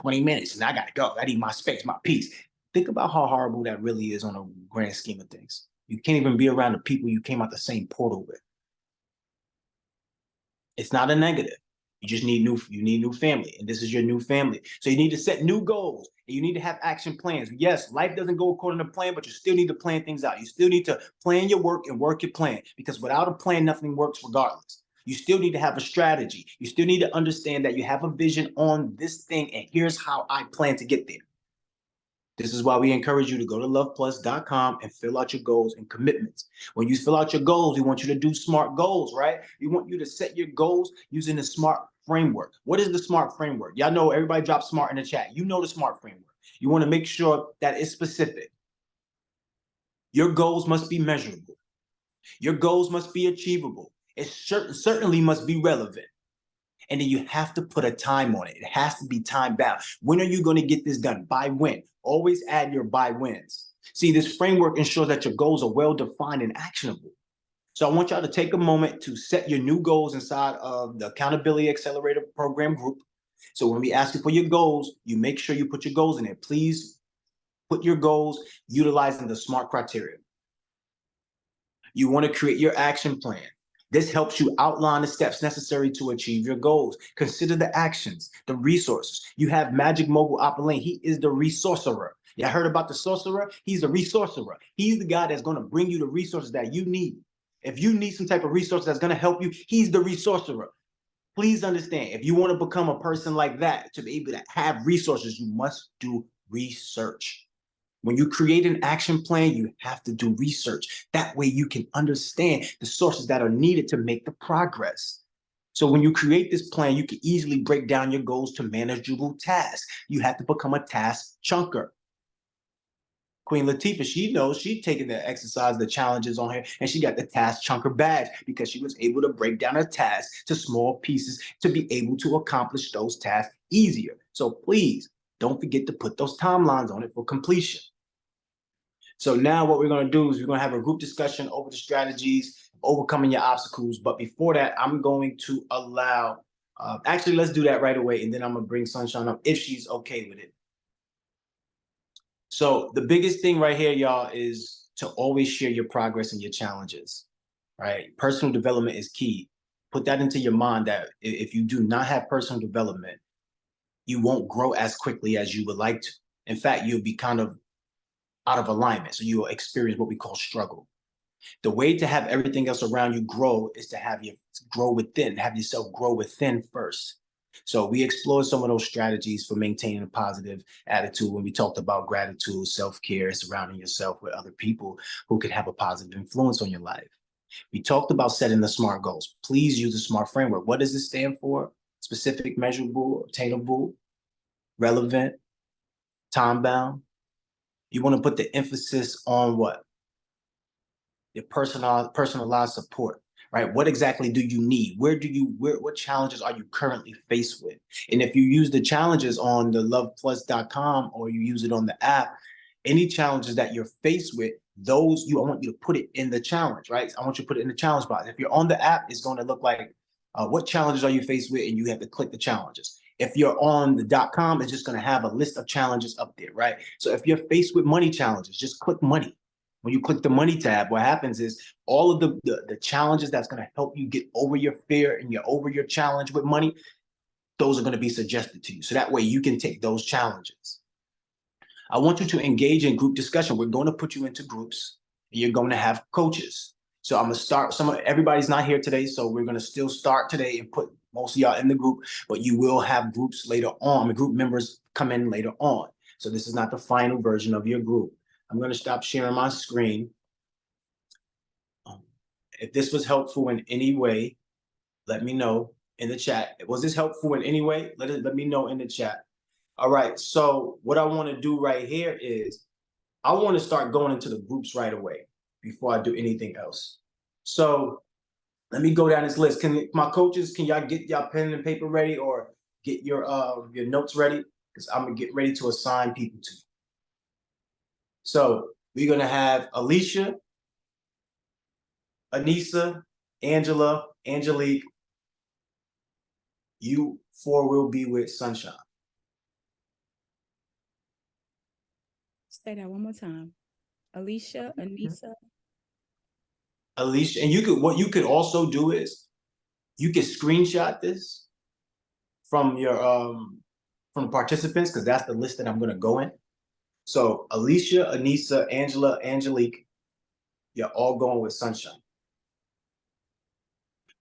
20 minutes and I got to go. I need my space, my peace. Think about how horrible that really is on a grand scheme of things. You can't even be around the people you came out the same portal with. It's not a negative. You just need new family, and this is your new family. So you need to set new goals, and you need to have action plans. Yes, life doesn't go according to plan, but you still need to plan things out. You still need to plan your work and work your plan, because without a plan, nothing works regardless. You still need to have a strategy. You still need to understand that you have a vision on this thing, and here's how I plan to get there. This is why we encourage you to go to loveplus.com and fill out your goals and commitments. When you fill out your goals, we want you to do SMART goals, right? We want you to set your goals using the SMART framework. What is the SMART framework? Y'all know, everybody drop SMART in the chat. You know the SMART framework. You want to make sure that it's specific. Your goals must be measurable. Your goals must be achievable. It certainly must be relevant. And then you have to put a time on it. It has to be time bound. When are you going to get this done? By when? Always add your by wins. See, this framework ensures that your goals are well defined and actionable. So I want y'all to take a moment to set your new goals inside of the Accountability Accelerator Program group. So when we ask you for your goals, you make sure you put your goals in there. Please put your goals utilizing the SMART criteria. You want to create your action plan. This helps you outline the steps necessary to achieve your goals. Consider the actions, the resources. You have Magic Mogul Opulane. He is the resourcerer. Y'all heard about the sorcerer? He's the resourcerer. He's the guy that's going to bring you the resources that you need. If you need some type of resource that's going to help you, he's the resourcerer. Please understand, if you want to become a person like that, to be able to have resources, you must do research. When you create an action plan, you have to do research. That way you can understand the sources that are needed to make the progress. So when you create this plan, you can easily break down your goals to manageable tasks. You have to become a task chunker. Queen Latifah, she knows, she's taken the exercise, the challenges on her, and she got the task chunker badge because she was able to break down her tasks to small pieces to be able to accomplish those tasks easier. So please don't forget to put those timelines on it for completion. So now what we're going to do is we're going to have a group discussion over the strategies, overcoming your obstacles. But before that, I'm going to allow, actually, let's do that right away. And then I'm going to bring Sunshine up if she's okay with it. So the biggest thing right here, y'all, is to always share your progress and your challenges, right? Personal development is key. Put that into your mind that if you do not have personal development, you won't grow as quickly as you would like to. In fact, you'll be kind of out of alignment. So you will experience what we call struggle. The way to have everything else around you grow is to have you grow within, have yourself grow within first. So we explored some of those strategies for maintaining a positive attitude when we talked about gratitude, self-care, surrounding yourself with other people who can have a positive influence on your life. We talked about setting the SMART goals. Please use the SMART framework. What does it stand for? Specific, measurable, attainable, relevant, time-bound. You want to put the emphasis on what? Your personalized support, right? What exactly do you need? What challenges are you currently faced with? And if you use the challenges on the loveplus.com or you use it on the app, any challenges that you're faced with, I want you to put it in the challenge, right? I want you to put it in the challenge box. If you're on the app, it's going to look like, what challenges are you faced with? And you have to click the challenges. If you're on the .com, it's just going to have a list of challenges up there, right? So if you're faced with money challenges, just click money. When you click the money tab, what happens is all of the challenges that's going to help you get over your fear and over your challenge with money, those are going to be suggested to you. So that way you can take those challenges. I want you to engage in group discussion. We're going to put you into groups. And you're going to have coaches. So I'm going to start. Everybody's not here today, so we're going to still start today and put most of y'all in the group, but you will have groups later on. The group members come in later on. So this is not the final version of your group. I'm going to stop sharing my screen. If this was helpful in any way, let me know in the chat. Was this helpful in any way? Let me know in the chat. All right, so what I want to do right here is I want to start going into the groups right away before I do anything else. So let me go down this list. Can my coaches, can y'all get y'all pen and paper ready or get your notes ready? Because I'm going to get ready to assign people to you. So we're going to have Alicia, Anissa, Angela, Angelique. You four will be with Sunshine. Say that one more time. Alicia, Anissa. Alicia, and what you could also do is you can screenshot this from your from the participants, because that's the list that I'm going to go in. So Alicia, Anissa, Angela, Angelique, you're all going with Sunshine.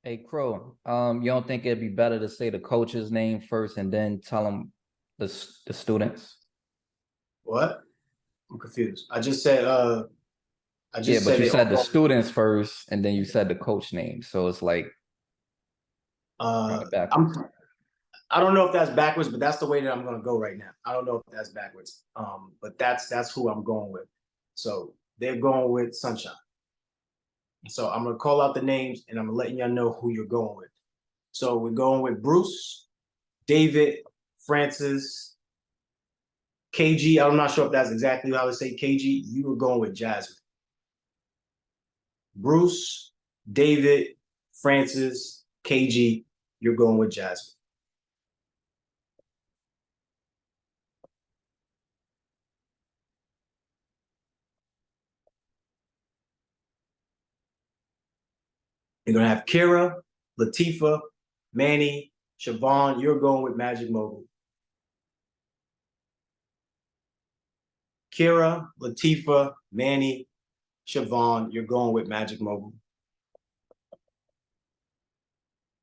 Hey, Crow, you don't think it'd be better to say the coach's name first and then tell them the students? What? I'm confused. I just said but you said the students first and then you said the coach name. So it's like I don't know if that's backwards, but that's the way that I'm going to go right now. I don't know if that's backwards. But that's who I'm going with. So they're going with Sunshine. So I'm going to call out the names and I'm letting y'all know who you're going with. So we're going with Bruce, David, Francis, KG. I'm not sure if that's exactly how I would say KG. You were going with Jasmine. Bruce, David, Francis, KG, you're going with Jasmine. You're going to have Kira, Latifa, Manny, Siobhan, you're going with Magic Mogul. Kira, Latifa, Manny, Siobhan, you're going with Magic Mogul.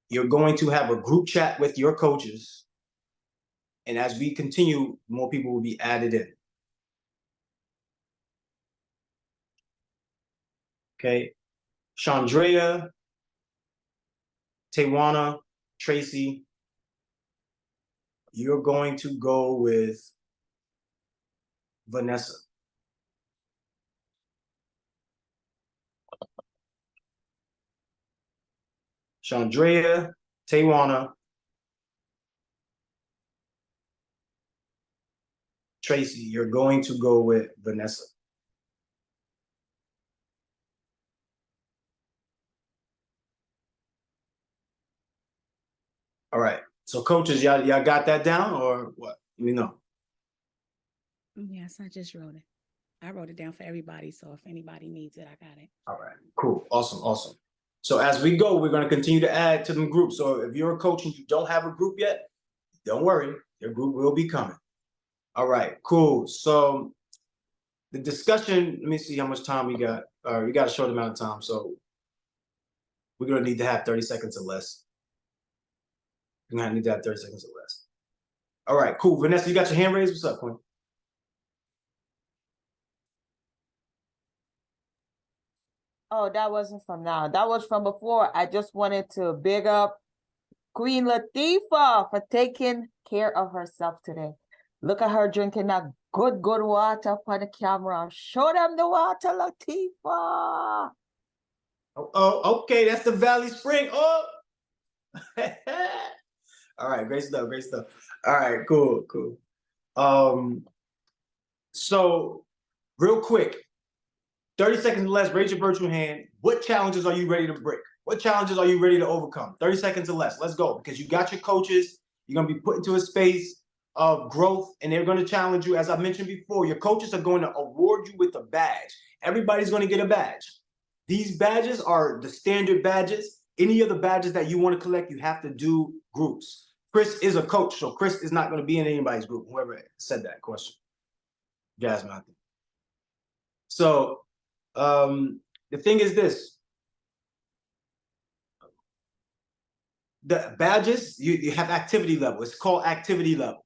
You're going to have a group chat with your coaches. And as we continue, more people will be added in. Okay. Chandrea, Tawana, Tracy, you're going to go with Vanessa. Chandrea, Tawana, Tracy, you're going to go with Vanessa. All right. So coaches, y'all got that down or what? Let me know. Yes, I just wrote it. I wrote it down for everybody. So if anybody needs it, I got it. All right, cool. Awesome, awesome. So as we go, we're going to continue to add to them groups. So if you're a coach and you don't have a group yet, don't worry. Your group will be coming. All right, cool. So the discussion, let me see how much time we got. We got a short amount of time. So we're going to need to have 30 seconds or less. We're going to need to have 30 seconds or less. All right, cool. Vanessa, you got your hand raised? What's up, Queen? Oh, that wasn't from now. That was from before. I just wanted to big up Queen Latifah for taking care of herself today. Look at her drinking that good water for the camera. Show them the water, Latifah. Okay, that's the Valley Spring. Oh, all right, great stuff, great stuff. All right, cool. So real quick, 30 seconds or less, raise your virtual hand. What challenges are you ready to break? What challenges are you ready to overcome? 30 seconds or less. Let's go. Because you got your coaches. You're going to be put into a space of growth, and they're going to challenge you. As I mentioned before, your coaches are going to award you with a badge. Everybody's going to get a badge. These badges are the standard badges. Any of the badges that you want to collect, you have to do groups. Chris is a coach, so Chris is not going to be in anybody's group, whoever said that question. Jasmine, I think. So the thing is this. The badges, you have activity level. It's called activity level.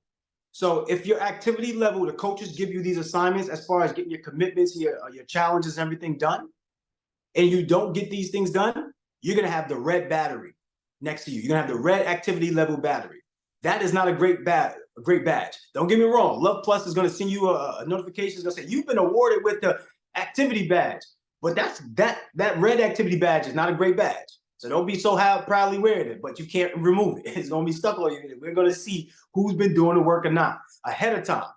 So if your activity level, the coaches give you these assignments as far as getting your commitments, your challenges, and everything done, and you don't get these things done, you're going to have the red battery next to you. You're going to have the red activity level battery. That is not a great badge. Don't get me wrong. Love Plus is going to send you a notification. It's going to say, you've been awarded with the activity badge. But that red activity badge is not a great badge. So don't be so proudly wearing it, but you can't remove it. It's going to be stuck on you. We're going to see who's been doing the work or not ahead of time.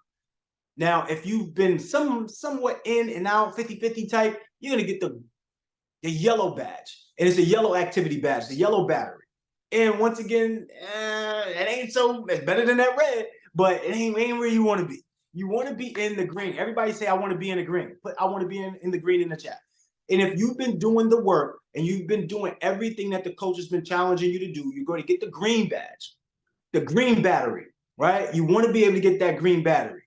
Now, if you've been somewhat in and out, 50-50 type, you're going to get the yellow badge. And it's a yellow activity badge, the yellow battery. And once again, it's better than that red, but it ain't where you want to be. You want to be in the green. Everybody say, I want to be in the green. But I want to be in the green in the chat. And if you've been doing the work and you've been doing everything that the coach has been challenging you to do, you're going to get the green badge, the green battery, right? You want to be able to get that green battery.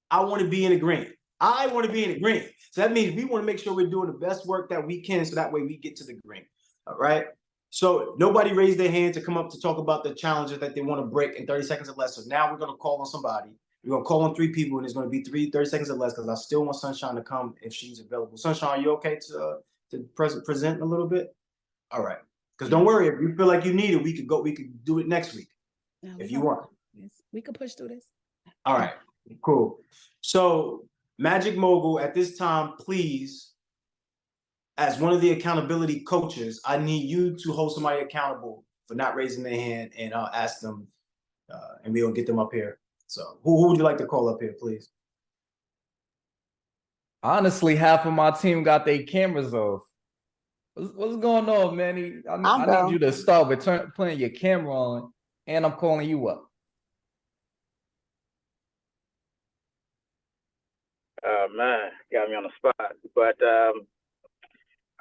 I want to be in the green. I want to be in the green. So that means we want to make sure we're doing the best work that we can so that way we get to the green, all right? So nobody raised their hand to come up to talk about the challenges that they want to break in 30 seconds or less. So now we're going to call on somebody. We're going to call on 3 people, and it's going to be 30 seconds or less because I still want Sunshine to come if she's available. Sunshine, are you okay to present a little bit? All right. Because don't worry, if you feel like you need it, we could do it next week if you want. Yes, we could push through this. All right, cool. So Magic Mogul, at this time, please, as one of the accountability coaches, I need you to hold somebody accountable for not raising their hand, and I'll ask them, and we'll get them up here. So who would you like to call up here, please? Honestly, half of my team got their cameras off. What's going on, Manny? I need you to start with putting your camera on, and I'm calling you up. Man, got me on the spot. But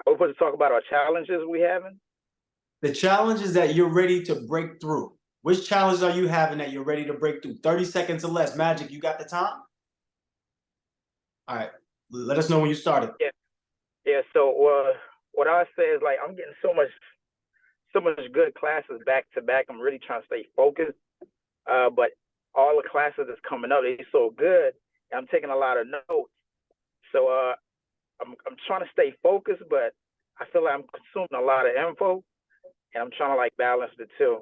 we're supposed to talk about our challenges we having. The challenges that you're ready to break through. Which challenges are you having that you're ready to break through? 30 seconds or less. Magic, you got the time? All right. Let us know when you started. Yeah. So what I say is, like, I'm getting so much good classes back to back. I'm really trying to stay focused. But all the classes that's coming up, they're so good. And I'm taking a lot of notes. So I'm trying to stay focused, but I feel like I'm consuming a lot of info, and I'm trying to, like, balance the two.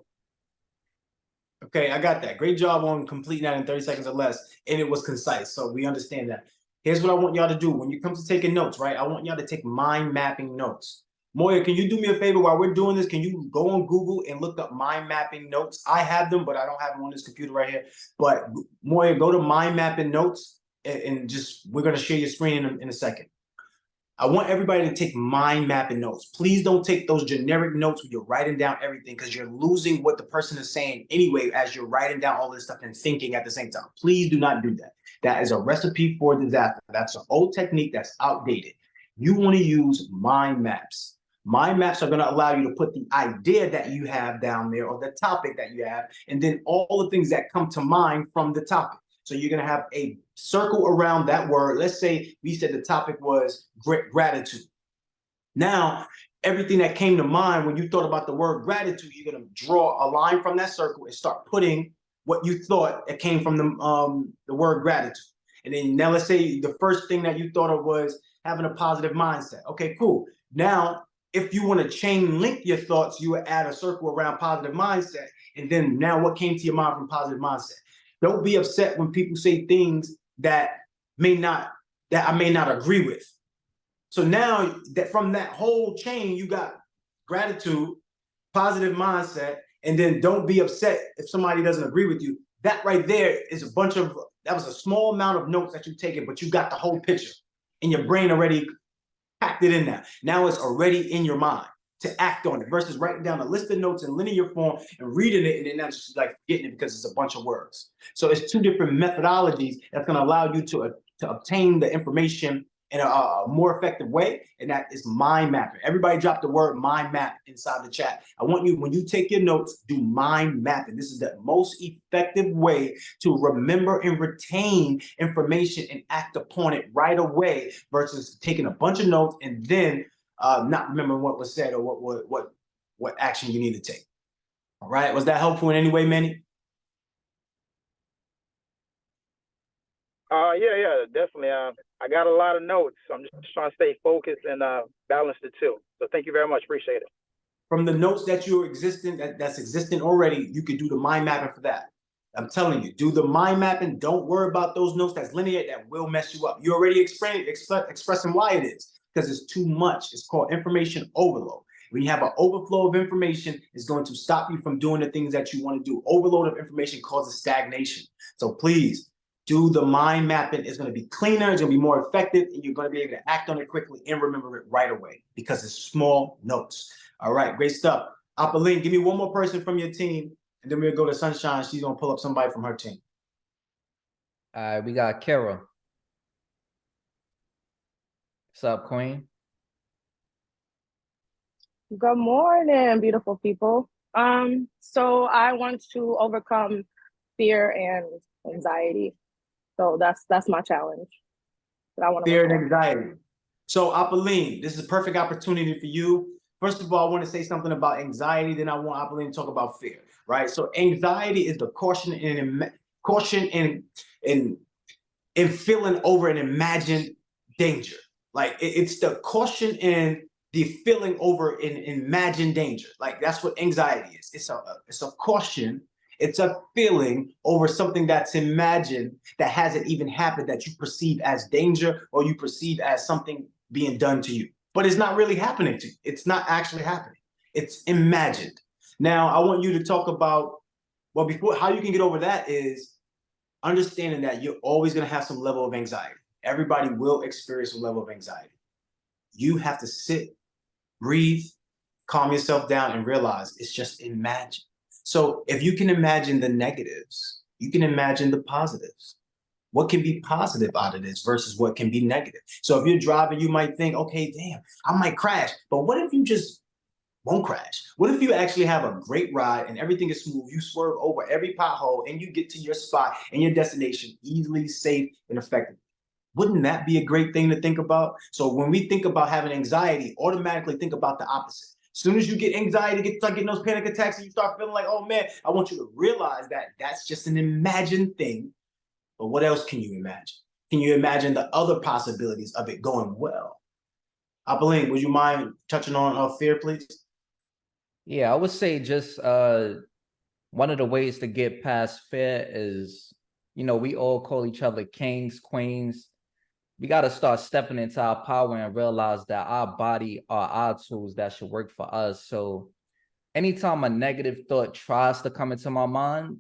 Okay, I got that. Great job on completing that in 30 seconds or less. And it was concise, so we understand that. Here's what I want y'all to do. When it comes to taking notes, right? I want y'all to take mind mapping notes. Moya, can you do me a favor while we're doing this? Can you go on Google and look up mind mapping notes? I have them, but I don't have them on this computer right here. But Moya, go to mind mapping notes and just, we're going to share your screen in a second. I want everybody to take mind mapping notes. Please don't take those generic notes where you're writing down everything, because you're losing what the person is saying anyway as you're writing down all this stuff and thinking at the same time. Please do not do that. That is a recipe for disaster. That's an old technique that's outdated. You want to use mind maps. Mind maps are going to allow you to put the idea that you have down there, or the topic that you have, and then all the things that come to mind from the topic. So you're going to have a circle around that word. Let's say we said the topic was gratitude. Now, everything that came to mind when you thought about the word gratitude, you're going to draw a line from that circle and start putting what you thought that came from the word gratitude. And then now let's say the first thing that you thought of was having a positive mindset. Okay, cool. Now, if you want to chain link your thoughts, you would add a circle around positive mindset. And then now what came to your mind from positive mindset? Don't be upset when people say things that I may not agree with. So now that from that whole chain, you got gratitude, positive mindset, and then don't be upset if somebody doesn't agree with you. That right there is a bunch of, that was a small amount of notes that you've taken, but you got the whole picture and your brain already packed it in there. Now it's already in your mind to act on it versus writing down a list of notes in linear form and reading it and then not just like getting it because it's a bunch of words. So it's two different methodologies that's going to allow you to obtain the information in a more effective way, and that is mind mapping. Everybody drop the word mind map inside the chat. I want you, when you take your notes, do mind mapping. This is the most effective way to remember and retain information and act upon it right away versus taking a bunch of notes and then not remembering what was said or what action you need to take. All right, was that helpful in any way, Manny? Yeah, definitely. I got a lot of notes, so I'm just trying to stay focused and balance the two. So thank you very much. Appreciate it. From the notes that you're existing, that's existing already, you can do the mind mapping for that. I'm telling you, do the mind mapping. Don't worry about those notes that's linear, that will mess you up. You already expressing why it is, because it's too much. It's called information overload. When you have an overflow of information, it's going to stop you from doing the things that you want to do. Overload of information causes stagnation. So please, do the mind mapping. It's going to be cleaner, it's going to be more effective, and you're going to be able to act on it quickly and remember it right away because it's small notes. All right, great stuff. Apolline, give me one more person from your team, and then we'll go to Sunshine. She's going to pull up somebody from her team. All right, we got Kara. What's up, Queen? Good morning, beautiful people. So I want to overcome fear and anxiety. So that's my challenge that I want to Fear work and on. anxiety. So Apolline, this is a perfect opportunity for you. First of all, I want to say something about anxiety. Then I want Apolline to talk about fear, right? So anxiety is the caution in feeling over an imagined danger. Like it's the caution in the feeling over an imagined danger. Like that's what anxiety is. It's a caution. It's a feeling over something that's imagined that hasn't even happened that you perceive as danger or you perceive as something being done to you. But it's not really happening to you. It's not actually happening. It's imagined. Now, I want you to talk about, well, before how you can get over that is understanding that you're always going to have some level of anxiety. Everybody will experience a level of anxiety. You have to sit, breathe, calm yourself down, and realize it's just imagined. So if you can imagine the negatives, you can imagine the positives. What can be positive out of this versus what can be negative? So if you're driving, you might think, okay, damn, I might crash. But what if you just won't crash? What if you actually have a great ride and everything is smooth? You swerve over every pothole and you get to your spot and your destination easily, safe, and effectively. Wouldn't that be a great thing to think about? So when we think about having anxiety, automatically think about the opposite. As soon as you get anxiety, start getting those panic attacks, and you start feeling like, oh man, I want you to realize that that's just an imagined thing. But what else can you imagine? Can you imagine the other possibilities of it going well? Apolline, would you mind touching on fear, please? Yeah, I would say just one of the ways to get past fear is, we all call each other kings, queens. We got to start stepping into our power and realize that our body are our tools that should work for us. So anytime a negative thought tries to come into my mind,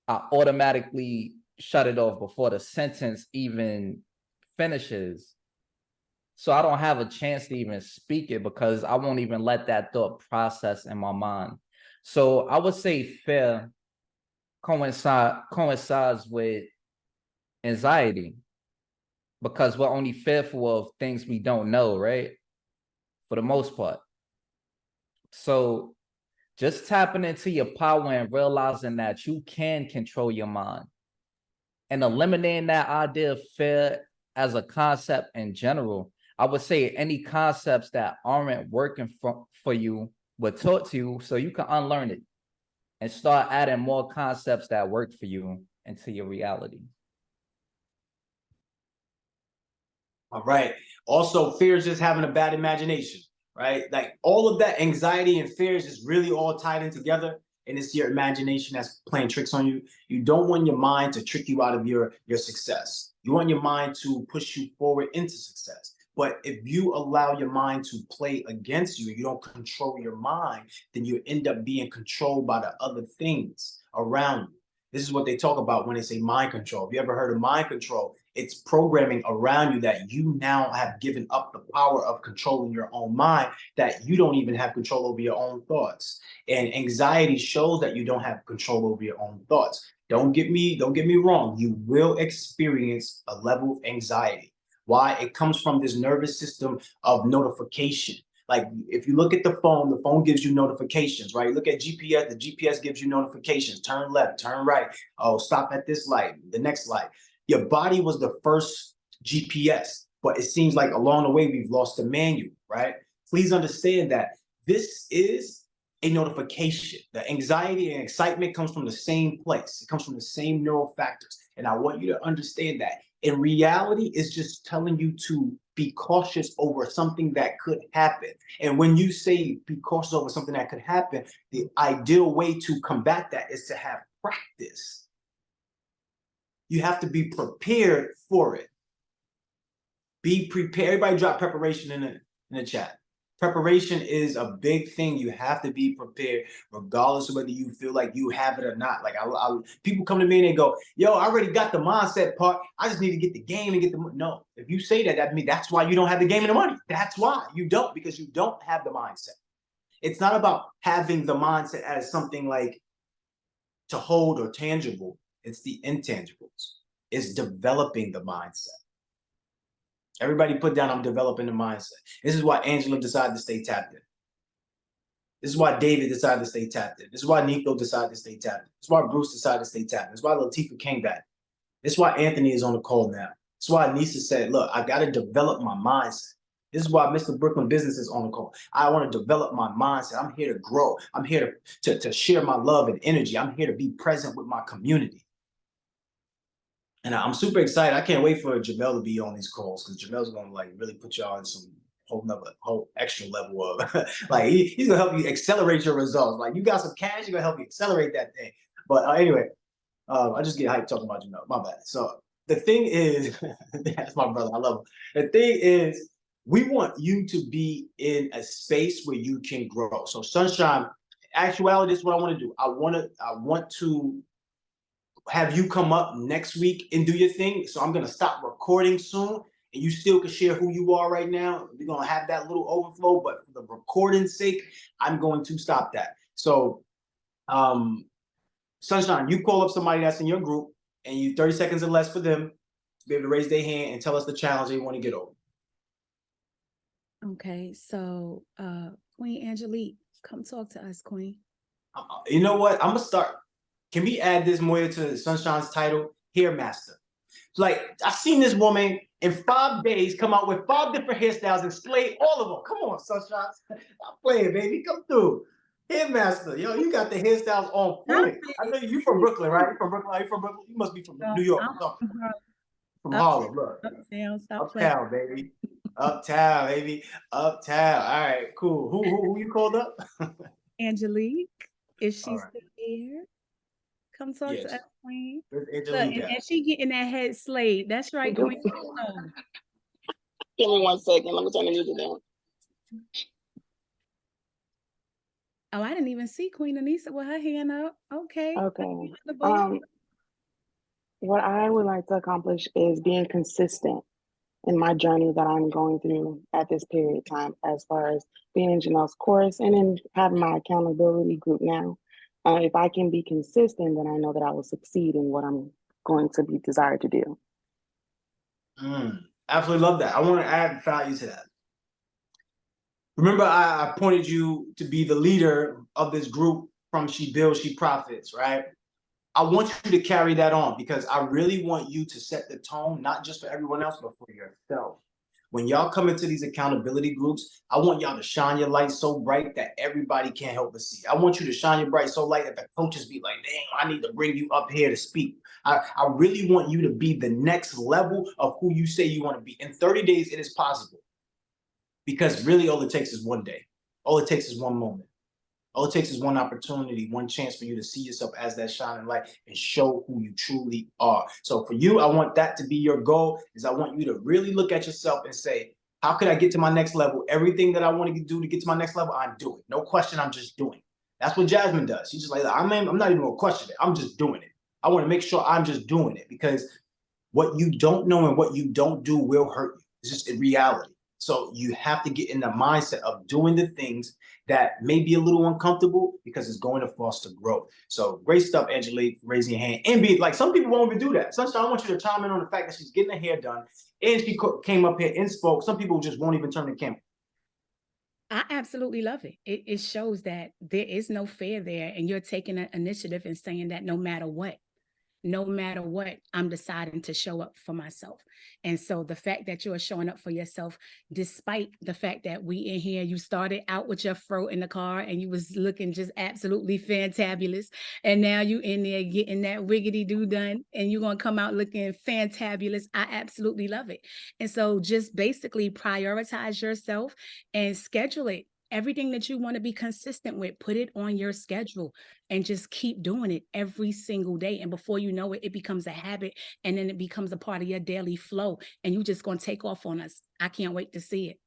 I automatically shut it off before the sentence even finishes. So I don't have a chance to even speak it because I won't even let that thought process in my mind. So I would say fear coincides with anxiety because we're only fearful of things we don't know, right? For the most part. So just tapping into your power and realizing that you can control your mind and eliminating that idea of fear as a concept in general. I would say any concepts that aren't working for you were taught to you so you can unlearn it and start adding more concepts that work for you into your reality. All right. Also, fear is just having a bad imagination, right? Like all of that anxiety and fears is really all tied in together. And it's your imagination that's playing tricks on you. You don't want your mind to trick you out of your success. You want your mind to push you forward into success. But if you allow your mind to play against you and you don't control your mind, then you end up being controlled by the other things around you. This is what they talk about when they say mind control. If you ever heard of mind control, it's programming around you that you now have given up the power of controlling your own mind, that you don't even have control over your own thoughts. And anxiety shows that you don't have control over your own thoughts. Don't get me wrong. You will experience a level of anxiety. Why? It comes from this nervous system of notification. Like if you look at the phone gives you notifications, right? You look at GPS, the GPS gives you notifications. Turn left, turn right. Oh, stop at this light, the next light. Your body was the first GPS, but it seems like along the way we've lost the manual, right? Please understand that this is a notification. The anxiety and excitement comes from the same place. It comes from the same neural factors. And I want you to understand that. In reality, it's just telling you to be cautious over something that could happen. And when you say be cautious over something that could happen, the ideal way to combat that is to have practice. You have to be prepared for it. Be prepared. Everybody drop preparation in the chat. Preparation is a big thing. You have to be prepared, regardless of whether you feel like you have it or not. Like people come to me and they go, "Yo, I already got the mindset part. I just need to get the game and get the money." No, if you say that, that's why you don't have the game and the money. That's why you don't, because you don't have the mindset. It's not about having the mindset as something like to hold or tangible. It's the intangibles. It's developing the mindset. Everybody put down, I'm developing the mindset. This is why Angela decided to stay tapped in. This is why David decided to stay tapped in. This is why Nico decided to stay tapped in. This is why Bruce decided to stay tapped in. This is why Latifah came back. This is why Anthony is on the call now. This is why Anissa said, look, I got to develop my mindset. This is why Mr. Brooklyn Business is on the call. I want to develop my mindset. I'm here to grow. I'm here to share my love and energy. I'm here to be present with my community. And I'm super excited. I can't wait for Jamel to be on these calls, because Jamel's going to like really put y'all in some whole extra level of like he's gonna help you accelerate your results. Like you got some cash, he's gonna help you accelerate that thing. But anyway, I just get hyped talking about Jamel. My bad. So the thing is, that's my brother. I love him. The thing is, we want you to be in a space where you can grow. So Sunshine, actuality, this is what I want to do. I want to have you come up next week and do your thing. So I'm gonna stop recording soon, and you still can share who you are right now. We're gonna have that little overflow, but for the recording's sake, I'm going to stop that. So Sunshine, you call up somebody that's in your group, and you 30 seconds or less for them to be able to raise their hand and tell us the challenge they want to get over. Okay, so Queen Angelique, come talk to us, Queen. You know what? I'm gonna start. Can we add this more to Sunshine's title? Hair master. Like, I've seen this woman in 5 days come out with 5 different hairstyles and slay all of them. Come on, Sunshine. Stop playing, baby. Come through. Hair master. Yo, you got the hairstyles on point. I know you from Brooklyn, right? You from Brooklyn? Are you from Brooklyn? You must be from New York. From Harlem. Look. Uptown, baby. Uptown, baby. Uptown. All right, cool. Who you called up? Angelique. Is she All right. still here? Come talk to us, Queen. Where's Look, Angelique at? and she getting that head slayed. That's right, Queen. Give me 1 second. Let me turn the music down. Oh, I didn't even see Queen Anissa with her hand up. Okay. Okay. What I would like to accomplish is being consistent in my journey that I'm going through at this period of time, as far as being in Janelle's course and then having my accountability group now. If I can be consistent, then I know that I will succeed in what I'm going to be desired to do. Absolutely love that. I want to add value to that. Remember, I appointed you to be the leader of this group from She Builds, She Profits, right? I want you to carry that on, because I really want you to set the tone, not just for everyone else, but for yourself. When y'all come into these accountability groups, I want y'all to shine your light so bright that everybody can't help but see. I want you to shine your bright so light that the coaches be like, damn, I need to bring you up here to speak. I really want you to be the next level of who you say you want to be. In 30 days, it is possible. Because really all it takes is one day. All it takes is one moment. All it takes is one opportunity, one chance for you to see yourself as that shining light and show who you truly are. So for you, I want that to be your goal, is I want you to really look at yourself and say, How could I get to my next level? Everything that I want to do to get to my next level, I'm doing. No question, I'm just doing. That's what Jasmine does. She's just like, I'm not even gonna question it. I'm just doing it. I want to make sure I'm just doing it, because what you don't know and what you don't do will hurt you. It's just a reality. So you have to get in the mindset of doing the things that may be a little uncomfortable, because it's going to foster growth. So great stuff, Angelique, raising your hand. And be like, some people won't even do that. Sunshine, I want you to chime in on the fact that she's getting her hair done and she came up here and spoke. Some people just won't even turn the camera. I absolutely love it. It shows that there is no fear there, and you're taking an initiative and saying that no matter what, I'm deciding to show up for myself. And so the fact that you are showing up for yourself, despite the fact that we in here, you started out with your fro in the car and you was looking just absolutely fantabulous. And now you in there getting that wiggity do done and you're going to come out looking fantabulous. I absolutely love it. And so just basically prioritize yourself and schedule it. Everything that you want to be consistent with, put it on your schedule and just keep doing it every single day. And before you know it, it becomes a habit, and then it becomes a part of your daily flow, and you just going to take off on us. I can't wait to see it.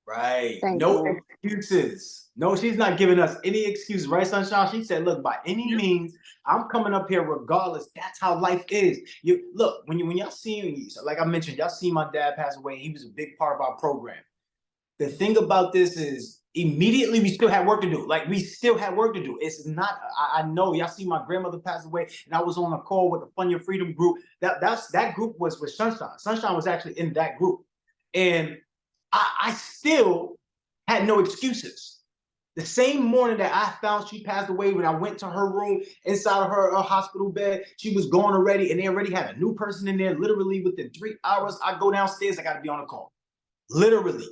Right. Thank No you. excuses. No, she's not giving us any excuses, right, Sunshine? She said, look, by any means, I'm coming up here regardless. That's how life is. You look, when y'all see, like I mentioned, y'all see my dad pass away. He was a big part of our program. The thing about this is, immediately we still had work to do. Like, we still had work to do. It's not, I know y'all see my grandmother pass away, and I was on a call with the Fund Your Freedom group. That group was with Sunshine. Sunshine was actually in that group. And I still had no excuses. The same morning that I found she passed away, when I went to her room inside of her hospital bed, she was gone already, and they already had a new person in there. Literally within 3 hours, I go downstairs, I got to be on a call. Literally.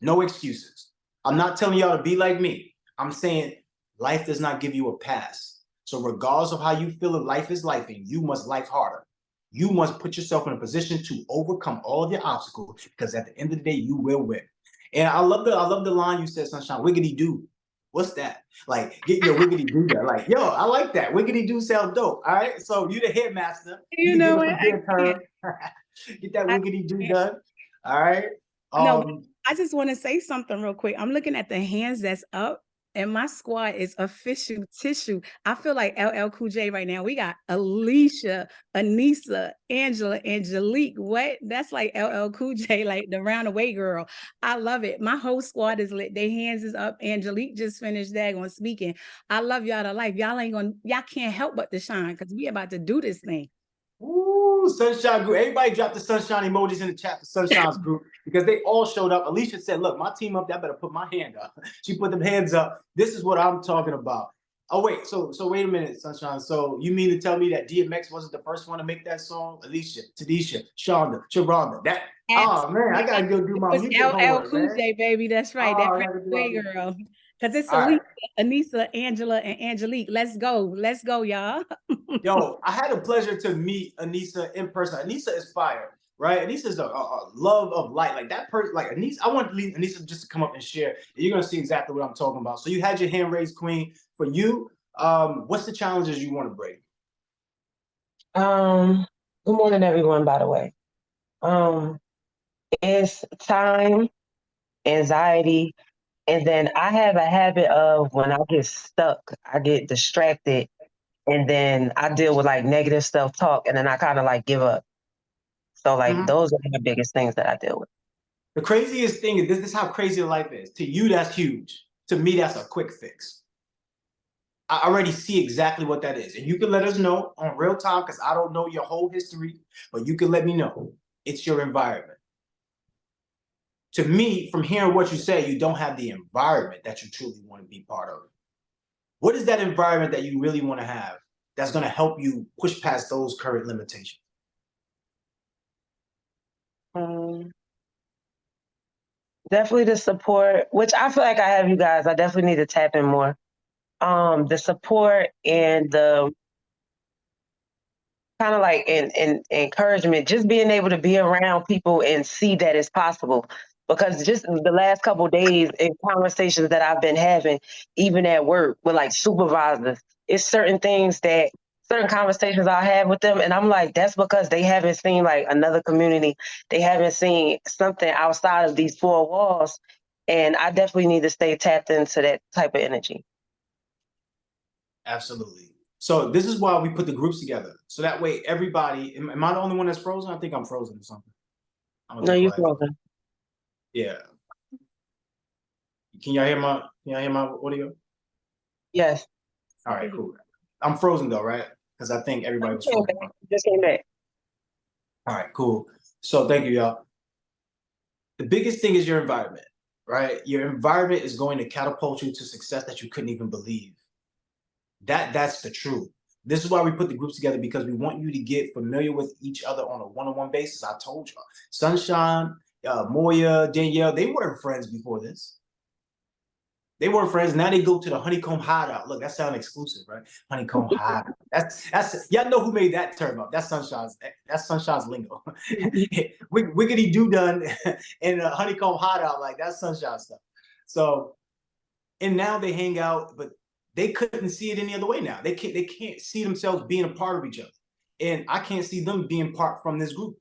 No excuses. I'm not telling y'all to be like me. I'm saying life does not give you a pass. So regardless of how you feel, if life is life, and you must life harder. You must put yourself in a position to overcome all of your obstacles, because at the end of the day, you will win. And I love the line you said, Sunshine, wiggity do. What's that? Like, get your wiggity do there. Like, yo, I like that. Wiggity do sound dope. All right. So you the headmaster. You can give us a good term. Get that wiggity do done. All right. No, I just want to say something real quick. I'm looking at the hands that's up, and my squad is official tissue. I feel like LL Cool J right now. We got Alicia, Anissa, Angela, Angelique. What? That's like LL Cool J, like the roundaway girl. I love it. My whole squad is lit. Their hands is up. Angelique just finished daggone speaking. I love y'all to life. Y'all can't help but to shine, because we about to do this thing. Ooh, Sunshine group. Everybody dropped the sunshine emojis in the chat for Sunshine's group, because they all showed up. Alicia said, look, my team up there, I better put my hand up. She put them hands up. This is what I'm talking about. Oh, wait. So wait a minute, Sunshine. So you mean to tell me that DMX wasn't the first one to make that song? Alicia, Tadisha, Shonda, Sharonda. Oh, man, I got to go do my music homework, Cool J, baby. That's right. Oh, That way, girl. Because it's All Alicia, right. Anissa, Angela, and Angelique. Let's go. Let's go, y'all. Yo, I had a pleasure to meet Anissa in person. Anissa is fire, right? Anissa is a love of light. Like that person, like Anissa, I want Anissa just to come up and share. And you're gonna see exactly what I'm talking about. So you had your hand raised, Queen. For you, what's the challenges you want to break? Good morning, everyone, by the way. It's time, anxiety, and then I have a habit of, when I get stuck, I get distracted, and then I deal with like negative self-talk, and then I kind of like give up. So like those are the biggest things that I deal with. The craziest thing is, this is how crazy life is. To you, that's huge. To me, that's a quick fix. I already see exactly what that is. And you can let us know on real time, because I don't know your whole history, but you can let me know. It's your environment. To me, from hearing what you say, you don't have the environment that you truly want to be part of. What is that environment that you really want to have that's going to help you push past those current limitations? Definitely the support, which I feel like I have you guys. I definitely need to tap in more. The support and the kind of like in encouragement, just being able to be around people and see that it's possible. Because just the last couple of days in conversations that I've been having, even at work with like supervisors, it's certain things that certain conversations I have with them, and I'm like, that's because they haven't seen like another community. They haven't seen something outside of these four walls. And I definitely need to stay tapped into that type of energy. Absolutely. So this is why we put the groups together. So that way everybody, am I the only one that's frozen? I think I'm frozen or something. No, you're frozen. Yeah. Can y'all hear my audio? Yes. All right, cool. I'm frozen though, right? Because I think everybody was frozen. Just came back. All right, cool. So thank you, y'all. The biggest thing is your environment, right? Your environment is going to catapult you to success that you couldn't even believe. That's the truth. This is why we put the groups together, because we want you to get familiar with each other on a one-on-one basis. I told y'all. Sunshine, Moya, Danielle, they weren't friends before this. They weren't friends. Now they go to the Honeycomb Hideout. Look, that sounds exclusive, right? Honeycomb Hideout. That's y'all know who made that term up. That's Sunshine's lingo. Wiggity do done in a Honeycomb Hideout, like that's Sunshine stuff. So, and now they hang out, but they couldn't see it any other way now. They can't see themselves being a part of each other. And I can't see them being part from this group.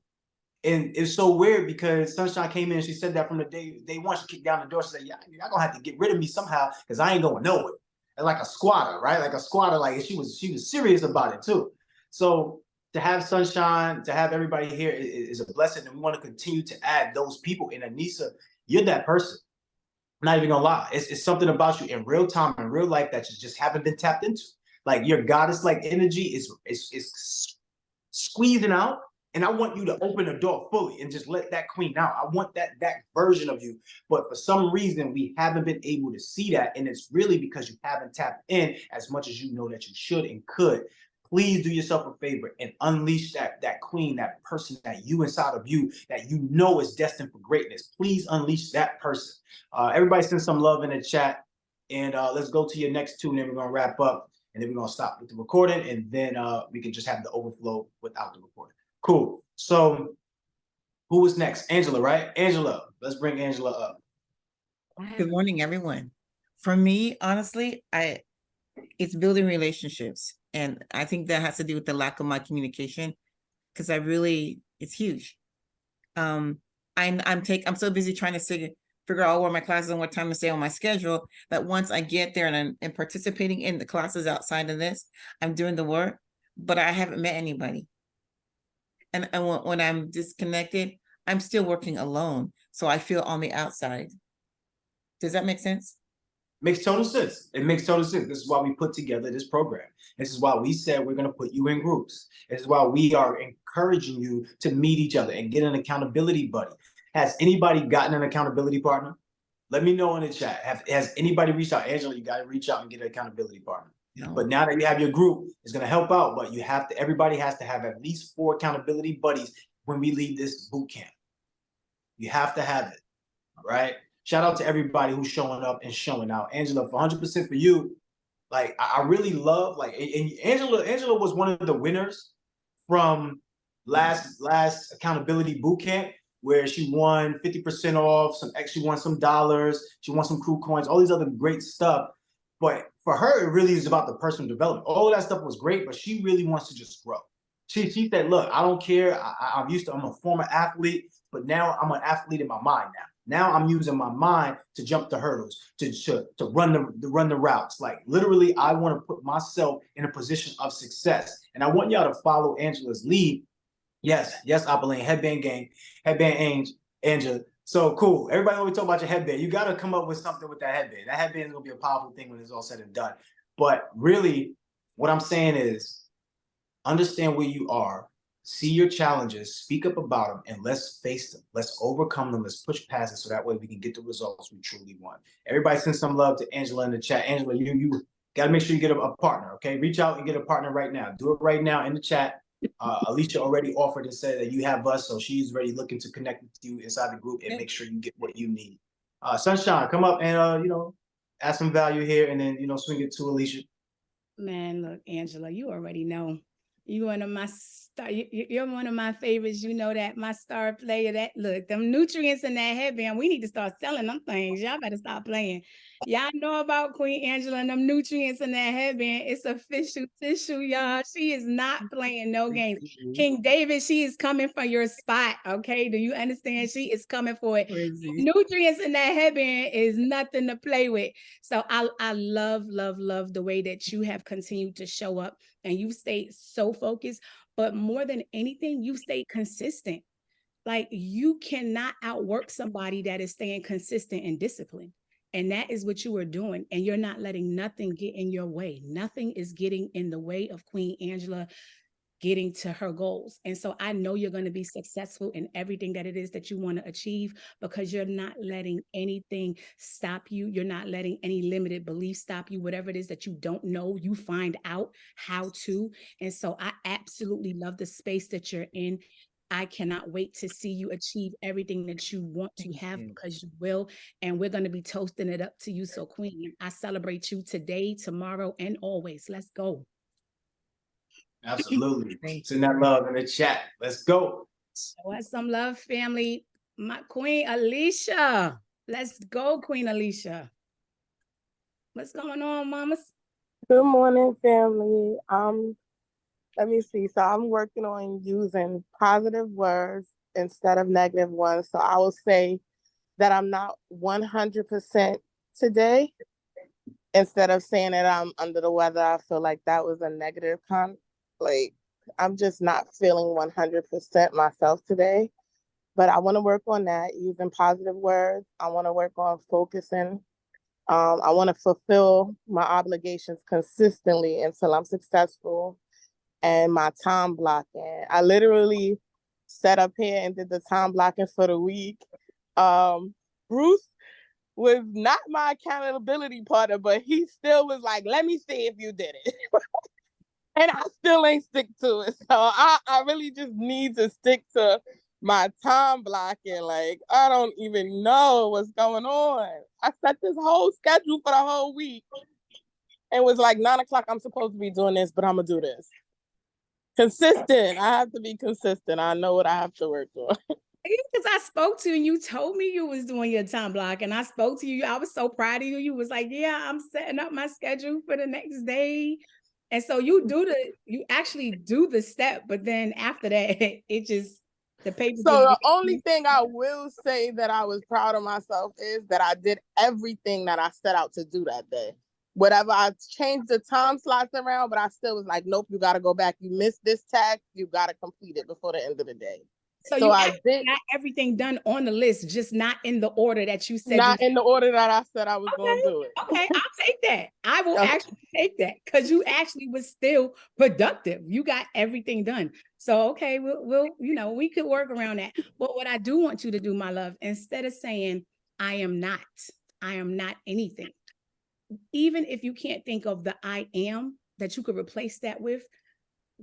And it's so weird because Sunshine came in and she said that from the day one. She kicked down the door. She said, "Yeah, y'all gonna have to get rid of me somehow because I ain't going nowhere." And like a squatter, right? Like a squatter, like she was serious about it too. So to have Sunshine, to have everybody here is a blessing. And we want to continue to add those people. And Anissa, you're that person. I'm not even gonna lie. It's something about you in real time, in real life, that you just haven't been tapped into. Like your goddess-like energy is squeezing out. And I want you to open the door fully and just let that queen out. I want that version of you. But for some reason, we haven't been able to see that. And it's really because you haven't tapped in as much as you know that you should and could. Please do yourself a favor and unleash that queen, that person that you inside of you that you know is destined for greatness. Please unleash that person. Everybody send some love in the chat. And let's go to your next two, and then we're going to wrap up. And then we're going to stop with the recording. And then we can just have the overflow without the recording. Cool. So who was next? Angela, right? Angela. Let's bring Angela up. Good morning, everyone. For me, honestly, it's building relationships. And I think that has to do with the lack of my communication, because it's huge. I'm so busy trying to figure out where my classes and what time to stay on my schedule, that once I get there and I'm participating in the classes outside of this, I'm doing the work, but I haven't met anybody. And when I'm disconnected, I'm still working alone. So I feel on the outside. Does that make sense? Makes total sense. It makes total sense. This is why we put together this program. This is why we said we're going to put you in groups. This is why we are encouraging you to meet each other and get an accountability buddy. Has anybody gotten an accountability partner? Let me know in the chat. Has anybody reached out? Angela, you got to reach out and get an accountability partner. No. But now that you have your group, it's going to help out. But everybody has to have at least 4 accountability buddies when we leave this boot camp. You have to have it. All right. Shout out to everybody who's showing up and showing out. Angela, for 100% for you. Like, I really love, like, and Angela was one of the winners from last accountability boot camp, where she won 50% off, she won some dollars, she won some crew coins, all these other great stuff. But for her, it really is about the personal development. All of that stuff was great, but she really wants to just grow. She said, look, I don't care. I'm a former athlete, but now I'm an athlete in my mind now. Now I'm using my mind to jump the hurdles, to run the routes. Like literally, I want to put myself in a position of success. And I want y'all to follow Angela's lead. Yes, Apolline, Headband Gang, Headband Angela. So cool. Everybody always talk about your headband. You got to come up with something with that headband. That headband is going to be a powerful thing when it's all said and done. But really, what I'm saying is, understand where you are, see your challenges, speak up about them, and let's face them. Let's overcome them. Let's push past it so that way we can get the results we truly want. Everybody send some love to Angela in the chat. Angela, you got to make sure you get a partner, okay? Reach out and get a partner right now. Do it right now in the chat. Alicia already offered and said that you have us, so she's already looking to connect with you inside the group and make sure you get what you need. Sunshine, come up and add some value here, and then swing it to Alicia. Man, look, Angela, you already know. You're one of my you're one of my favorites. You know that, my star player. That look, them nutrients in that headband. We need to start selling them things. Y'all better stop playing. Y'all know about Queen Angela and them nutrients in that headband. It's official tissue, y'all. She is not playing no games. King David, she is coming for your spot. Okay. Do you understand? She is coming for it. Crazy. Nutrients in that headband is nothing to play with. So I love the way that you have continued to show up and you stayed so focused. But more than anything, you stayed consistent. Like you cannot outwork somebody that is staying consistent and disciplined. And that is what you are doing. And you're not letting nothing get in your way. Nothing is getting in the way of Queen Angela getting to her goals. And so I know you're going to be successful in everything that it is that you want to achieve because you're not letting anything stop you. You're not letting any limited beliefs stop you. Whatever it is that you don't know, you find out how to. And so I absolutely love the space that you're in. I cannot wait to see you achieve everything that you want to have because you will. And we're going to be toasting it up to you. So Queen, I celebrate you today, tomorrow, and always. Let's go. Absolutely. Send that love in the chat. Let's go. Show us some love, family. My Queen Alicia. Let's go, Queen Alicia. What's going on, mamas? Good morning, family. Let me see. So I'm working on using positive words instead of negative ones. So I will say that I'm not 100% today. Instead of saying that I'm under the weather, I feel like that was a negative like I'm just not feeling 100% myself today. But I want to work on that, using positive words. I want to work on focusing. I want to fulfill my obligations consistently until I'm successful. And my time blocking. I literally sat up here and did the time blocking for the week. Bruce was not my accountability partner, but he still was like, let me see if you did it. And I still ain't stick to it. So I really just need to stick to my time blocking. Like, I don't even know what's going on. I set this whole schedule for the whole week and was like 9 o'clock, I'm supposed to be doing this, but I'm gonna do this. Consistent. I have to be consistent. I know what I have to work on. Because I spoke to you and you told me you was doing your time block and I spoke to you. I was so proud of you. You was like, yeah, I'm setting up my schedule for the next day. And so you actually do the step, but then after that, it just, the paper. So the only thing I will say that I was proud of myself is that I did everything that I set out to do that day. Whatever, I changed the time slots around, but I still was like, nope, you got to go back. You missed this task. You got to complete it before the end of the day. So you got everything done on the list, just not in the order that you said. Not in the order that I said I was going to do it. Okay, I'll take that. I will actually take that because you actually was still productive. You got everything done. So, okay, we'll we could work around that. But what I do want you to do, my love, instead of saying, I am not anything. Even if you can't think of the I am that you could replace that with,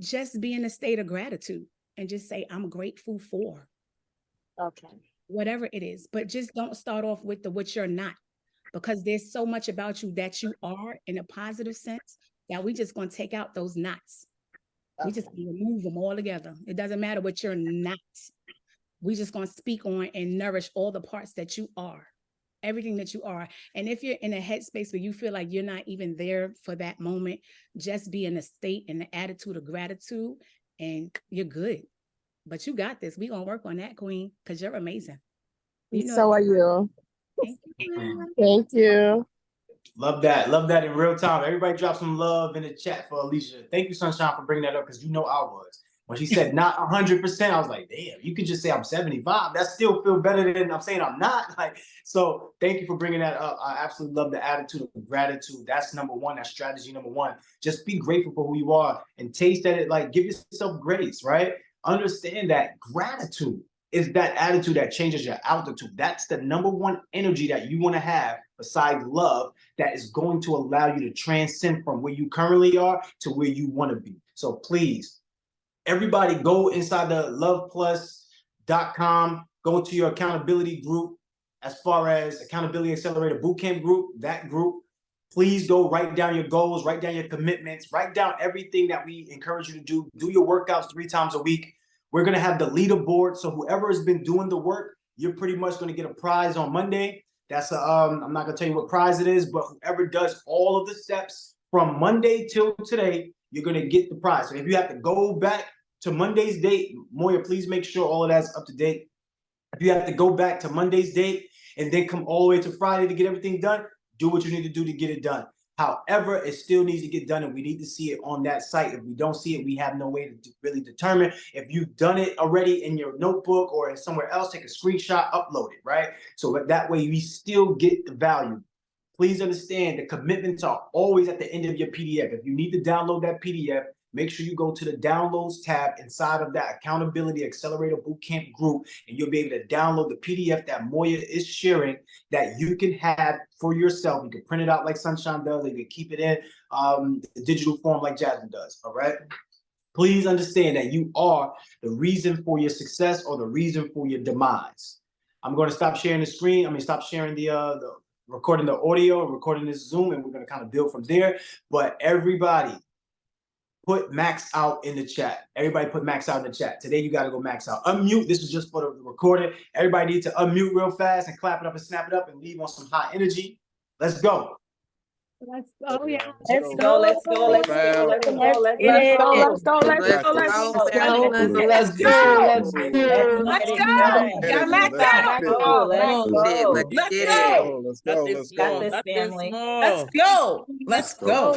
just be in a state of gratitude and just say, I'm grateful for. Okay. Whatever it is, but just don't start off with the what you're not, because there's so much about you that you are in a positive sense that we just going to take out those nots. Okay. We just remove them all together. It doesn't matter what you're not. We just going to speak on and nourish all the parts that you are. Everything that you are. And if you're in a headspace where you feel like you're not even there for that moment, just be in a state and the attitude of gratitude and you're good. But you got this. We're going to work on that, Queen, because you're amazing. So are you. Thank you. Thank you. Love that. Love that in real time. Everybody drop some love in the chat for Alicia. Thank you, Sunshine, for bringing that up because you know I was. When she said not 100%, I was like, damn, you could just say I'm 75. That still feel better than I'm saying I'm not. Like, so thank you for bringing that up. I absolutely love the attitude of gratitude. That's number one. That's strategy number one. Just be grateful for who you are and taste that. Like, give yourself grace, right? Understand that gratitude is that attitude that changes your altitude. That's the number one energy that you want to have besides love that is going to allow you to transcend from where you currently are to where you want to be. So please, everybody go inside the loveplus.com, go into your accountability group. As far as Accountability Accelerator Bootcamp group, that group, please go write down your goals, write down your commitments, write down everything that we encourage you to do. Do your workouts 3 times a week. We're going to have the leaderboard. So whoever has been doing the work, you're pretty much going to get a prize on Monday. That's I'm not gonna tell you what prize it is, but whoever does all of the steps from Monday till today, you're gonna get the prize. So if you have to go back to Monday's date, Moya, please make sure all of that's up to date. If you have to go back to Monday's date and then come all the way to Friday to get everything done, do what you need to do to get it done. However, it still needs to get done, and we need to see it on that site. If we don't see it, we have no way to really determine. If you've done it already in your notebook or somewhere else, take a screenshot, upload it, right? So that way we still get the value. Please understand the commitments are always at the end of your PDF. If you need to download that PDF, make sure you go to the downloads tab inside of that Accountability Accelerator Bootcamp group, and you'll be able to download the PDF that Moya is sharing that you can have for yourself. You can print it out like Sunshine does, or you can keep it in the digital form like Jasmine does, all right? Please understand that you are the reason for your success or the reason for your demise. I'm going to stop sharing the screen. Stop sharing the recording the audio and recording this Zoom, and we're going to kind of build from there. But everybody, put max out in the chat. Everybody put max out in the chat. Today, you got to go max out. Unmute. This is just for the recording. Everybody needs to unmute real fast and clap it up and snap it up and leave on some high energy. Let's go. Let's go, yeah. Let's go, let's go, let's go, let's go, let's Let's go. go, let's go, let's Let's go, let's go, go. family. Let's Let's go. go. Let's Let's go. get Let's it go. done. Gotta max Let's out. go, let's go. Let's Get go. it. Got this, family. Let's go. Let's go.